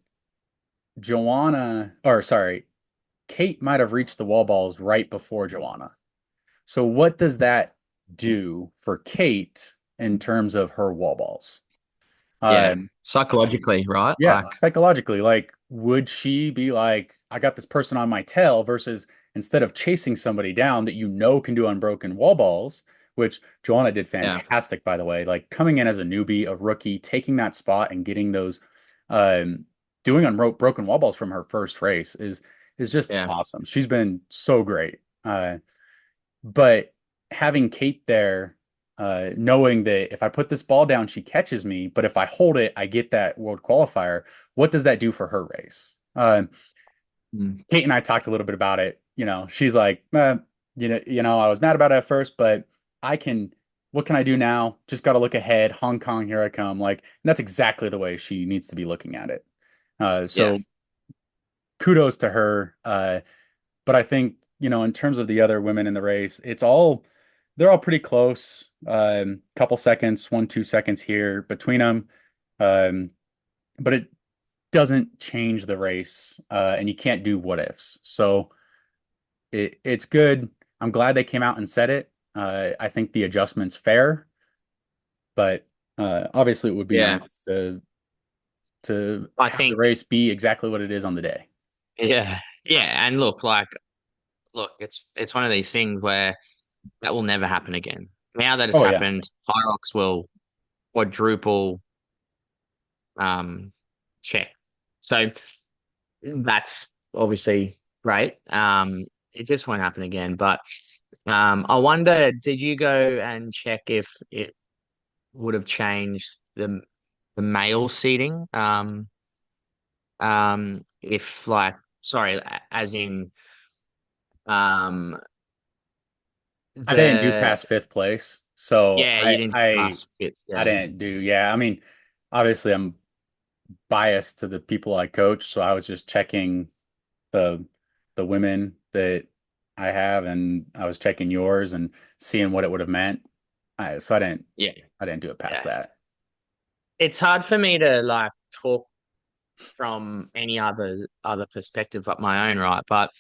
S1: Kate might have reached the wall balls right before Joanna. So what does that do for Kate in terms of her wall balls?
S2: yeah.
S1: Um,
S2: Psychologically, right?
S1: Yeah, psychologically, like, would she be like, I got this person on my tail versus instead of chasing somebody down that you know can do unbroken wall balls, which Joanna did
S2: Yeah,
S1: fantastic, by the way, like coming in as a newbie, a rookie, taking that spot and getting those, um, doing unbroken wall balls from her first race is just
S2: yeah,
S1: awesome. She's been so great. But having Kate there, knowing that if I put this ball down, she catches me, but if I hold it, I get that world qualifier. What does that do for her race?
S2: mm,
S1: Kate and I talked a little bit about it. She's like, I was mad about it at first, but I can. What can I do now? Just got to look ahead. Hong Kong, here I come. Like, and that's exactly the way she needs to be looking at it.
S2: yeah,
S1: So kudos to her. But I think, in terms of the other women in the race, they're all pretty close. Couple seconds, 1, 2 seconds here between them. Um, but it doesn't change the race, and you can't do what ifs. So it's good. I'm glad they came out and said it. I think the adjustment's fair, but obviously it would be
S2: yeah.
S1: nice to
S2: I
S1: have the
S2: think,
S1: race be exactly what it is on the day.
S2: yeah, yeah. And look, it's one of these things where that will never happen again. Now that it's
S1: Oh yeah.
S2: happened, Hyrox will quadruple um check. So that's obviously great. It just won't happen again. But I wonder, did you go and check if it would have changed the male seating? If like, sorry, as in um
S1: I didn't do
S2: the
S1: past fifth place, so
S2: yeah, you
S1: I
S2: didn't
S1: I
S2: pass it.
S1: I
S2: Yeah,
S1: didn't do. Yeah, I mean, obviously I'm biased to the people I coach, so I was just checking the the women that I have, and I was checking yours and seeing what it would have meant. So
S2: yeah,
S1: I didn't do it past
S2: yeah.
S1: that.
S2: It's hard for me to like talk from any other perspective but my own, right? But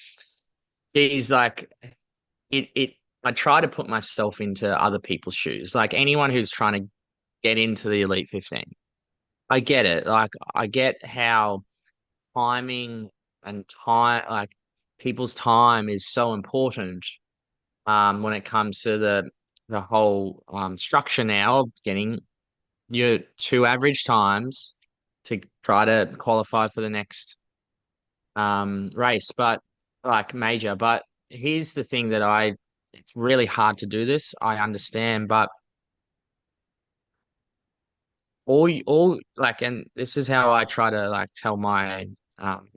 S2: he's like it. I try to put myself into other people's shoes. Like anyone who's trying to get into the Elite 15. I get it. Like I get how timing and time, like people's time is so important when it comes to the whole structure now of getting your two average times to try to qualify for the next race, but like major. But here's the thing that it's really hard to do this. I understand, but all like, and this is how I try to like tell my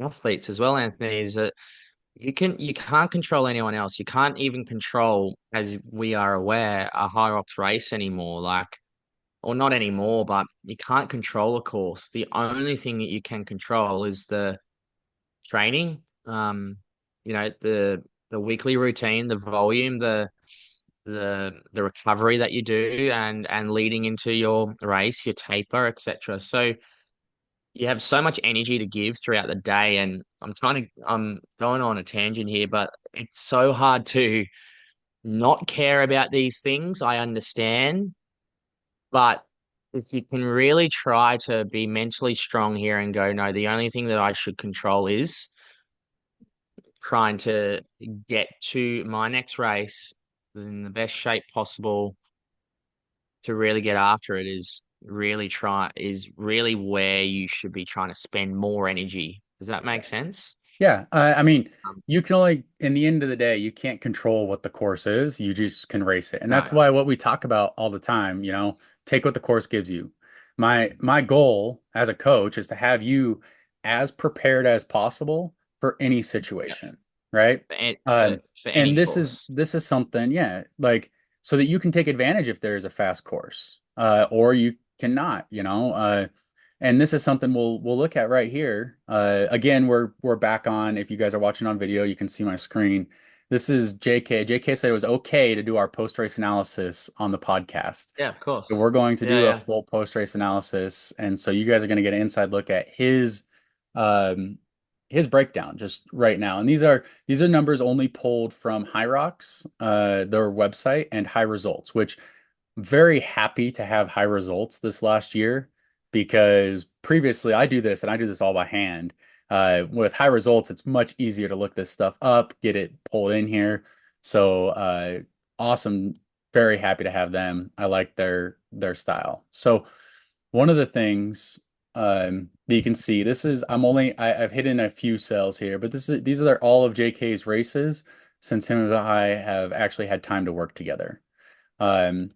S2: athletes as well, Anthony, is that you can't control anyone else. You can't even control, as we are aware, a high rocks race anymore. Like, or not anymore, but you can't control a course. The only thing that you can control is the training. The weekly routine, the volume, the recovery that you do, and leading into your race, your taper, etc. So you have so much energy to give throughout the day, and I'm going on a tangent here, but it's so hard to not care about these things. I understand, but if you can really try to be mentally strong here and go, no, the only thing that I should control is trying to get to my next race in the best shape possible to really get after it is really where you should be trying to spend more energy. Does that make sense?
S1: Yeah, I mean,
S2: Um,
S1: you can only, in the end of the day, you can't control what the course is. You just can race it, and that's
S2: no,
S1: why what we talk about all the time, take what the course gives you. My goal as a coach is to have you as prepared as possible for any
S2: yeah,
S1: situation, right?
S2: for any
S1: And this is
S2: course.
S1: this is something, yeah, like so that you can take advantage if there's a fast course, or you cannot, and this is something we'll look at right here. Again, we're back on. If you guys are watching on video, you can see my screen. This is JK. JK said it was okay to do our post-race analysis on the podcast.
S2: Yeah, of
S1: So
S2: course.
S1: we're going to
S2: Yeah,
S1: do a
S2: yeah.
S1: full post-race analysis, and so you guys are going to get an inside look at um, his breakdown just right now. And these are numbers only pulled from High Rocks, their website, and High Results, which I'm very happy to have high results this last year because previously I do this and I do this all by hand. With high results, it's much easier to look this stuff up, get it pulled in here. So awesome. Very happy to have them. I like their style. So one of the things that you can see, this is I've hidden a few cells here, but these are all of JK's races since him and I have actually had time to work together. Um,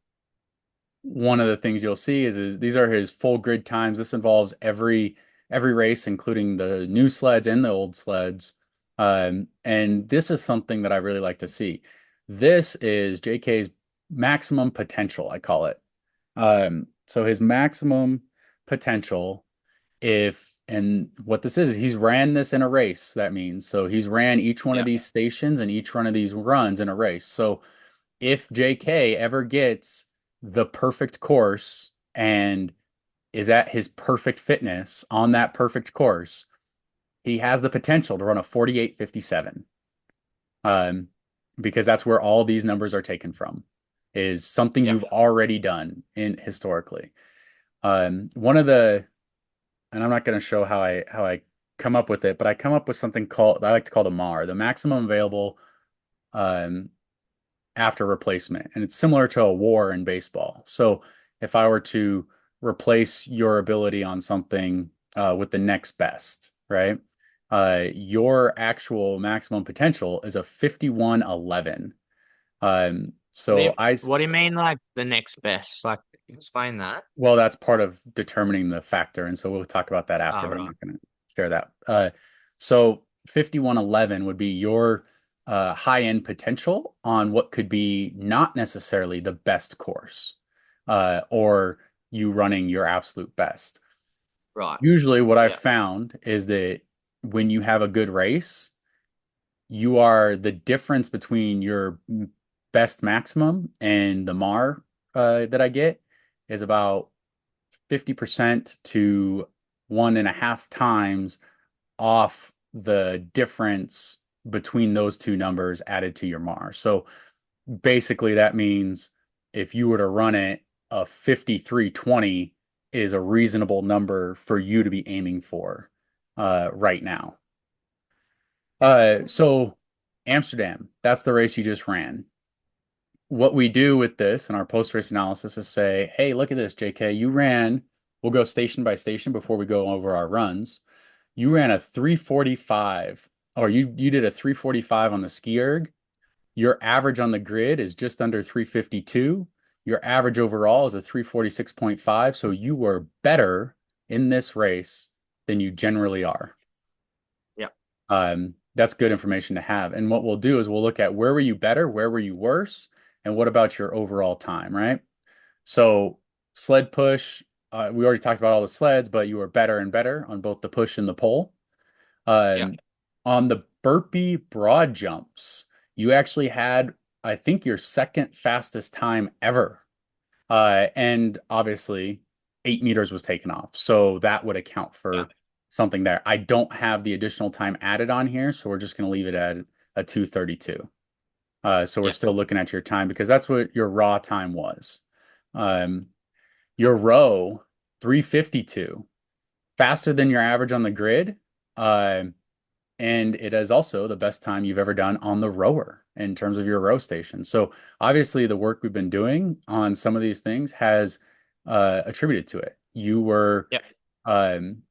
S1: One of the things you'll see is these are his full grid times. This involves every race, including the new sleds and the old sleds. And this is something that I really like to see. This is JK's maximum potential, I call it. So his maximum potential, if and what this is he's ran this in a race. That means so he's ran each one of
S2: Yeah.
S1: these stations and each one of these runs in a race. So if JK ever gets the perfect course and is at his perfect fitness on that perfect course, he has the potential to run a 48:57. Um, because that's where all these numbers are taken from, is something
S2: Yeah.
S1: you've already done in historically. One of the, and I'm not going to show how I come up with it, but I come up with something called I like to call the MAR, the maximum available um, after replacement. And it's similar to a war in baseball. So if I were to replace your ability on something with the next best, right? Your actual maximum potential is a 5111. So
S2: What do you mean, like the next best? Like, explain that.
S1: well, that's part of determining the factor. And so we'll talk about that after,
S2: Oh,
S1: but I'm
S2: right.
S1: not going to share that. So 5111 would be your high end potential on what could be not necessarily the best course, or you running your absolute best.
S2: Right.
S1: Usually, what I've
S2: Yeah.
S1: found is that when you have a good race, you are the difference between your best maximum and the MAR that I get is about 50% to 1.5 times off the difference between those two numbers added to your MAR. So basically that means if you were to run it, a 53:20 is a reasonable number for you to be aiming for right now. So Amsterdam, that's the race you just ran. What we do with this in our post-race analysis is say, hey, look at this, JK, you ran, we'll go station by station before we go over our runs. You ran a 345, or you did a 345 on the ski erg. Your average on the grid is just under 352. Your average overall is a 346.5. So you were better in this race than you generally are.
S2: Yeah.
S1: That's good information to have. And what we'll do is we'll look at where were you better, where were you worse, and what about your overall time, right? So sled push, we already talked about all the sleds, but you were better and better on both the push and the pull.
S2: Yeah.
S1: Um, on the burpee broad jumps, you actually had, I think, your second fastest time ever. And obviously, 8 meters was taken off. So that would account
S2: Yeah.
S1: for something there. I don't have the additional time added on here, so we're just going to leave it at a 2:32. So we're
S2: Yeah.
S1: still looking at your time because that's what your raw time was. Um, your row, 3:52, faster than your average on the grid. Uh, and it is also the best time you've ever done on the rower in terms of your row station. So obviously, the work we've been doing on some of these things has attributed to it. You were
S2: Yeah.
S1: um,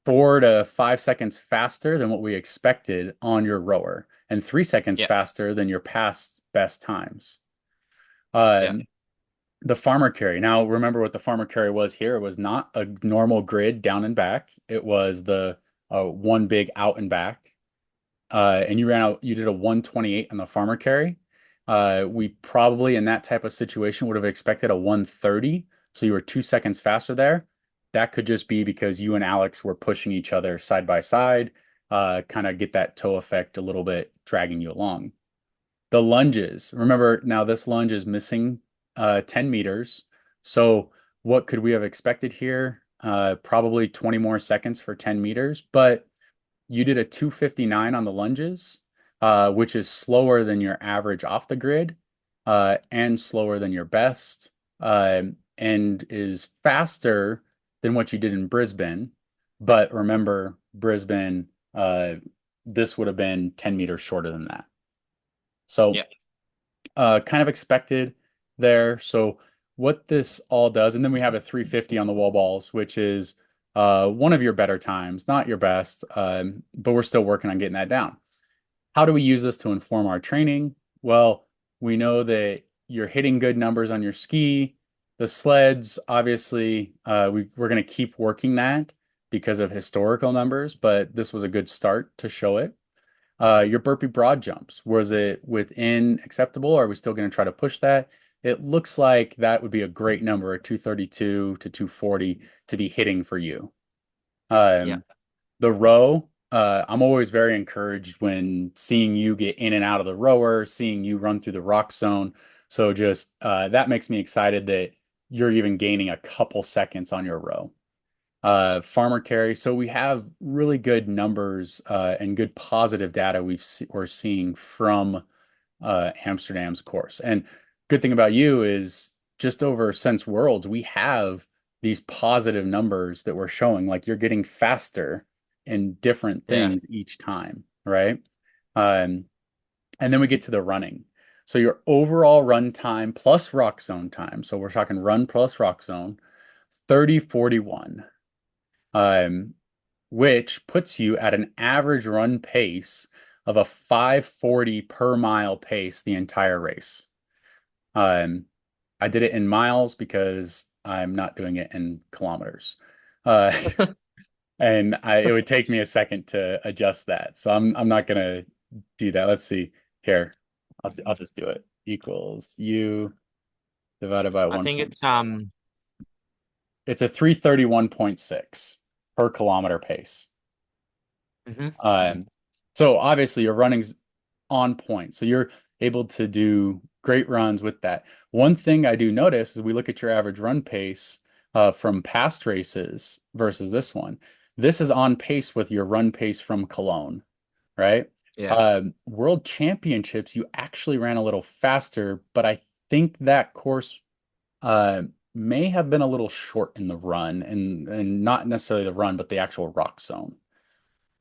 S1: 4 to 5 seconds faster than what we expected on your rower, and 3 seconds
S2: Yeah.
S1: faster than your past best times.
S2: Yeah.
S1: Um, the farmer carry. Now, remember what the farmer carry was here. It was not a normal grid down and back. It was the one big out and back. And you did a 128 on the farmer carry. We probably in that type of situation would have expected a 130. So you were 2 seconds faster there. That could just be because you and Alex were pushing each other side by side, kind of get that toe effect a little bit, dragging you along. The lunges. Remember, now this lunge is missing 10 meters. So what could we have expected here? Probably 20 more seconds for 10 meters, but you did a 2:59 on the lunges, which is slower than your average off the grid, and slower than your best, and is faster than what you did in Brisbane. But remember, Brisbane, this would have been 10 meters shorter than that. So
S2: Yeah.
S1: kind of expected there. So what this all does, and then we have a 350 on the wall balls, which is one of your better times, not your best, but we're still working on getting that down. How do we use this to inform our training? Well, we know that you're hitting good numbers on your ski. The sleds, obviously, we're going to keep working that because of historical numbers, but this was a good start to show it. Your burpee broad jumps, was it within acceptable? Or are we still going to try to push that? It looks like that would be a great number, a 232 to 240 to be hitting for you.
S2: Yeah.
S1: Um, the row, I'm always very encouraged when seeing you get in and out of the rower, seeing you run through the rock zone. So just that makes me excited that you're even gaining a couple seconds on your row. Farmer carry. So we have really good numbers and good positive data we're seeing from Amsterdam's course. And good thing about you is just over since Worlds, we have these positive numbers that we're showing. Like you're getting faster in different
S2: Yeah.
S1: things each time, right? Um, and then we get to the running. So your overall run time plus rock zone time. So we're talking run plus rock zone, 30:41. Um, which puts you at an average run pace of a 540 per mile pace the entire race. Um, I did it in miles because I'm not doing it in kilometers. Uh, and it would take me a second to adjust that. So I'm not gonna do that. Let's see here. I'll just do it. Equals U divided by
S2: I think it's
S1: 1.6. It's a 331.6 per kilometer pace.
S2: mhm.
S1: Um, so obviously your running's on point. So you're able to do great runs with that. One thing I do notice is we look at your average run pace from past races versus this one. This is on pace with your run pace from Cologne, right?
S2: Yeah.
S1: World Championships, you actually ran a little faster, but I think that course uh, may have been a little short in the run, and not necessarily the run, but the actual rock zone.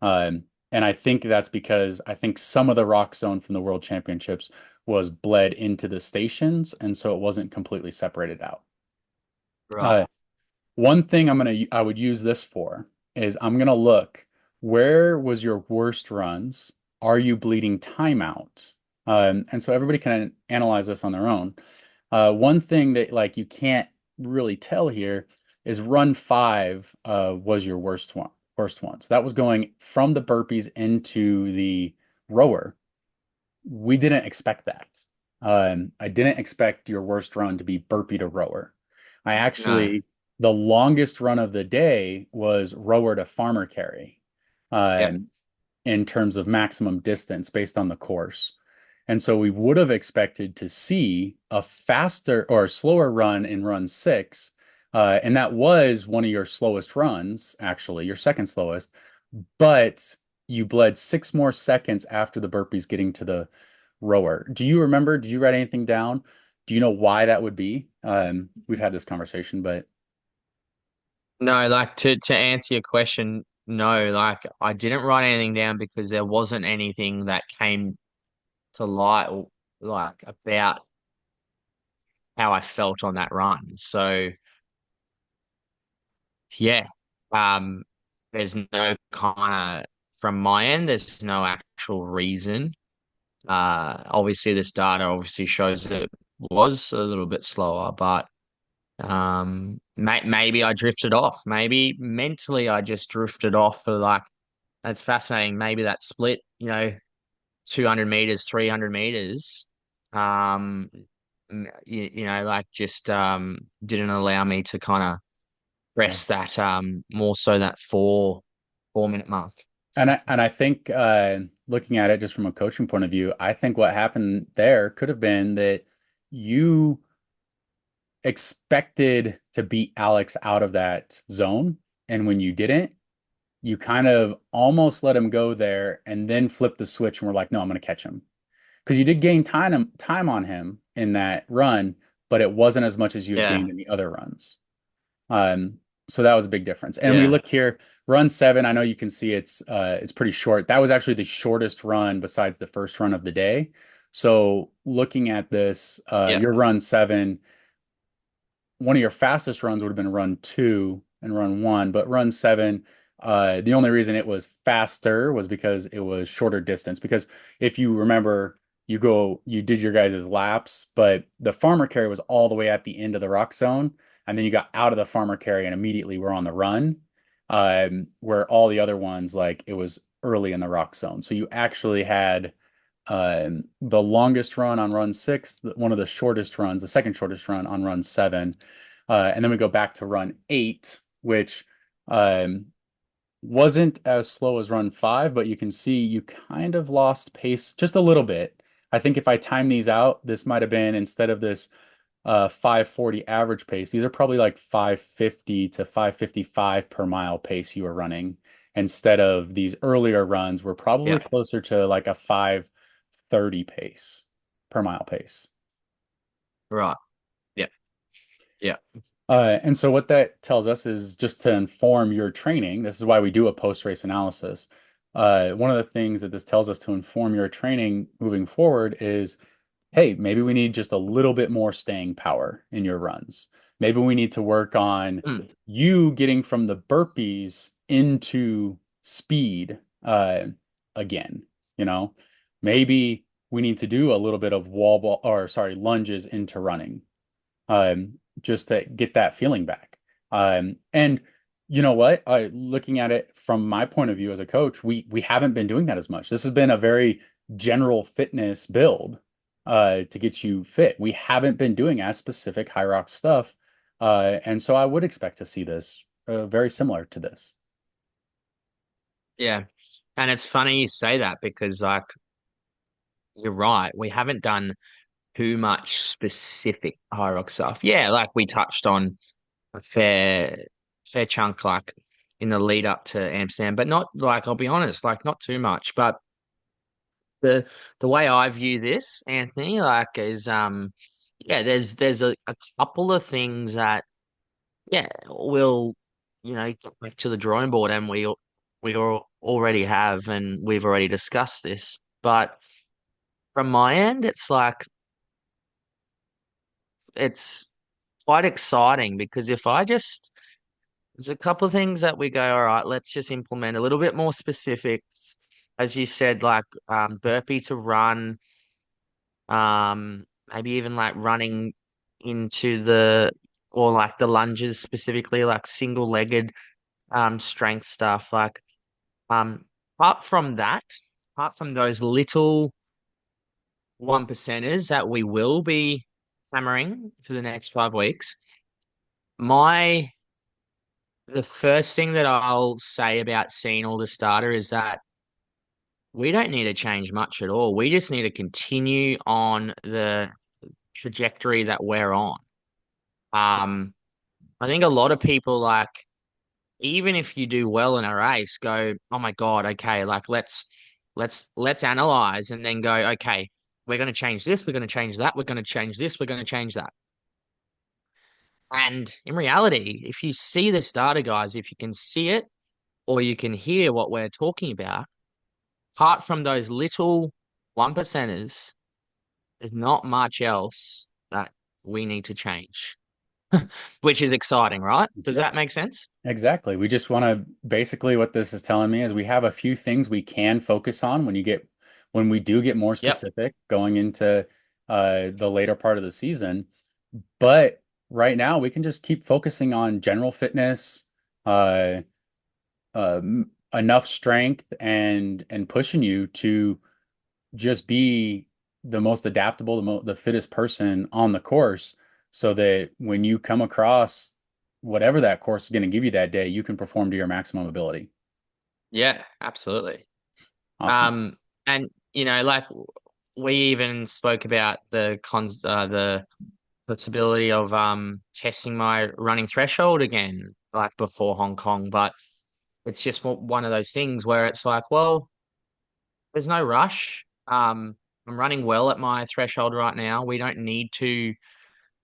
S1: And I think that's because I think some of the rock zone from the World Championships was bled into the stations, and so it wasn't completely separated out.
S2: Right.
S1: Uh, One thing I would use this for is I'm gonna look, where was your worst runs? Are you bleeding timeout? And so everybody can analyze this on their own. One thing that like you can't really tell here is run five was your worst one. So that was going from the burpees into the rower. We didn't expect that. I didn't expect your worst run to be burpee to rower. I
S2: No.
S1: actually, the longest run of the day was rower to farmer carry,
S2: Yep.
S1: um, in terms of maximum distance based on the course. And so we would have expected to see a faster or slower run in run six. And that was one of your slowest runs, actually, your second slowest, but you bled 6 more seconds after the burpees getting to the rower. Do you remember? Did you write anything down? Do you know why that would be? We've had this conversation, but
S2: No, like to answer your question, no, like I didn't write anything down because there wasn't anything that came to light like about how I felt on that run. So yeah, um, there's no kind of from my end, there's no actual reason. Obviously this data obviously shows that it was a little bit slower, but maybe I drifted off. Maybe mentally I just drifted off for like that's fascinating. Maybe that split, 200 meters, 300 meters, um, like just didn't allow me to kind of
S1: yeah.
S2: press that more so that 4 minute mark.
S1: And I think looking at it just from a coaching point of view, I think what happened there could have been that you expected to beat Alex out of that zone, and when you didn't, you kind of almost let him go there and then flip the switch and we're like, no, I'm going to catch him. Because you did gain time on him in that run, but it wasn't as much as you had gained
S2: Yeah,
S1: in the other runs. Um, so that was a big difference. And we
S2: yeah,
S1: look here, run seven. I know you can see it's pretty short. That was actually the shortest run besides the first run of the day. So looking at this,
S2: yeah,
S1: your run seven, one of your fastest runs would have been run two and run one, but run seven, the only reason it was faster was because it was shorter distance. Because if you remember, you did your guys' laps, but the farmer carry was all the way at the end of the rock zone, and then you got out of the farmer carry and immediately were on the run. Where all the other ones, like it was early in the rock zone. So you actually had the longest run on run six, one of the shortest runs, the second shortest run on run seven. And then we go back to run eight, which um, wasn't as slow as run five, but you can see you kind of lost pace just a little bit. I think if I time these out, this might have been instead of this 540 average pace, these are probably like 550 to 555 per mile pace you were running. Instead of these earlier runs, were probably
S2: yeah.
S1: closer to like a 530 pace per mile pace.
S2: Right. Yeah, yeah.
S1: And so what that tells us is just to inform your training. This is why we do a post-race analysis. One of the things that this tells us to inform your training moving forward is, hey, maybe we need just a little bit more staying power in your runs. Maybe we need to work on
S2: Mm,
S1: you getting from the burpees into speed again. You know, maybe we need to do a little bit of wall ball or sorry, lunges into running, just to get that feeling back. And you know what? Looking at it from my point of view as a coach, we haven't been doing that as much. This has been a very general fitness build to get you fit. We haven't been doing as specific high rock stuff. And so I would expect to see this very similar to this.
S2: yeah. And it's funny you say that because like you're right, we haven't done too much specific high rock stuff. Yeah, like we touched on a fair chunk like in the lead up to Amsterdam, but not like I'll be honest, like not too much. But the the way I view this, Anthony, like is yeah, there's a couple of things that yeah will go back to the drawing board, and we all already have, and we've already discussed this. But from my end, it's like it's quite exciting because if I just there's a couple of things that we go, all right, let's just implement a little bit more specifics, as you said, like burpee to run. Maybe even like running into or like the lunges specifically, like single-legged strength stuff. Like um apart from that, apart from those little one percenters that we will be hammering for the next 5 weeks, my the first thing that I'll say about seeing all this data is that we don't need to change much at all. We just need to continue on the trajectory that we're on. Um, I think a lot of people like even if you do well in a race, go, oh my God, okay, like let's analyze and then go, okay, we're going to change this, we're going to change that, we're going to change this, we're going to change that. And in reality, if you see this data, guys, if you can see it or you can hear what we're talking about, apart from those little one percenters, there's not much else that we need to change, which is exciting, right? Does
S1: Yeah,
S2: that make sense?
S1: exactly. We just want to basically what this is telling me is we have a few things we can focus on when we do get more
S2: Yep.
S1: specific going into the later part of the season. But right now we can just keep focusing on general fitness, uh, enough strength and pushing you to just be the most adaptable, the fittest person on the course so that when you come across whatever that course is going to give you that day, you can perform to your maximum ability.
S2: Yeah, absolutely.
S1: Awesome.
S2: Um, and like we even spoke about the possibility of testing my running threshold again, like before Hong Kong. But it's just one of those things where it's like, well, there's no rush. I'm running well at my threshold right now. We don't need to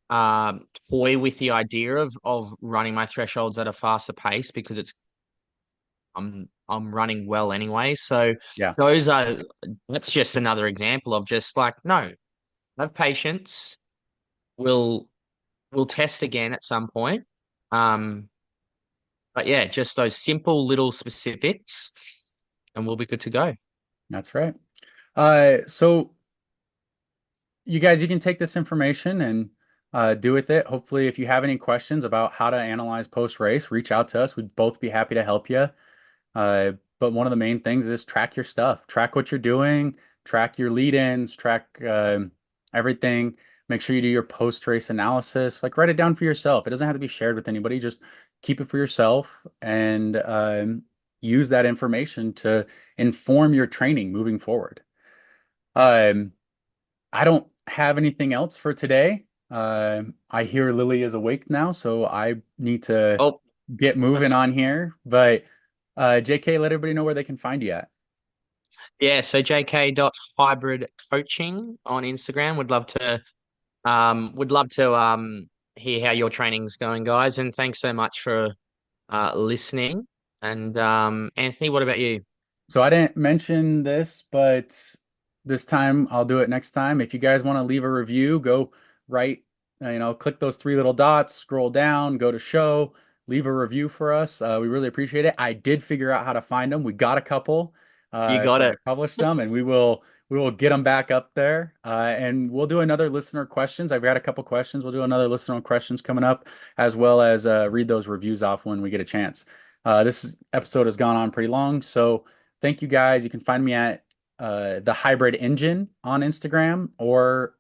S2: toy with the idea of running my thresholds at a faster pace because I'm running well anyway. So
S1: Yeah,
S2: those are that's just another example of just like no, have patience. We'll we'll test again at some point. Um, but yeah, just those simple little specifics, and we'll be good to go.
S1: that's right. So you guys, you can take this information and do with it. Hopefully, if you have any questions about how to analyze post race, reach out to us. We'd both be happy to help you. But one of the main things is track your stuff, track what you're doing, track your lead-ins, track everything. Make sure you do your post-race analysis. Like write it down for yourself. It doesn't have to be shared with anybody. Just keep it for yourself and use that information to inform your training moving forward. Um, I don't have anything else for today. I hear Lily is awake now, so I need to
S2: Oh,
S1: get moving on here. But JK, let everybody know where they can find you at.
S2: yeah. So jk.hybrid coaching on Instagram. Would love to hear how your training's going, guys. And thanks so much for listening. And Anthony, what about you?
S1: So I didn't mention this, but this time I'll do it next time. If you guys want to leave a review, go right, click those three little dots, scroll down, go to show, leave a review for us. We really appreciate it. I did figure out how to find them. We got a couple,
S2: You got
S1: so I
S2: it.
S1: published them, and we will get them back up there. And we'll do another listener questions. I've got a couple questions. We'll do another listener questions coming up, as well as read those reviews off when we get a chance. This episode has gone on pretty long, so. Thank you guys. You can find me at the Hybrid Engine on Instagram or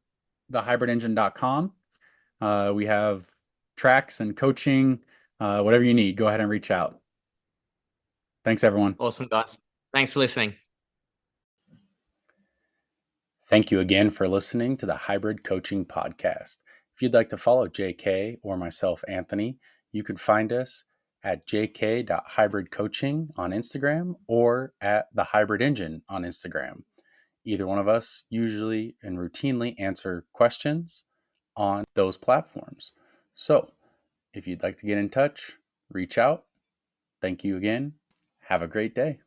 S1: thehybridengine.com. We have tracks and coaching, whatever you need. Go ahead and reach out. Thanks, everyone.
S2: Awesome, guys. Thanks for listening.
S1: Thank you again for listening to the Hybrid Coaching Podcast. If you'd like to follow JK or myself, Anthony, you can find us at jk.hybridcoaching on Instagram or at the Hybrid Engine on Instagram. either one of us usually and routinely answer questions on those platforms. So if you'd like to get in touch, reach out. Thank you again. Have a great day.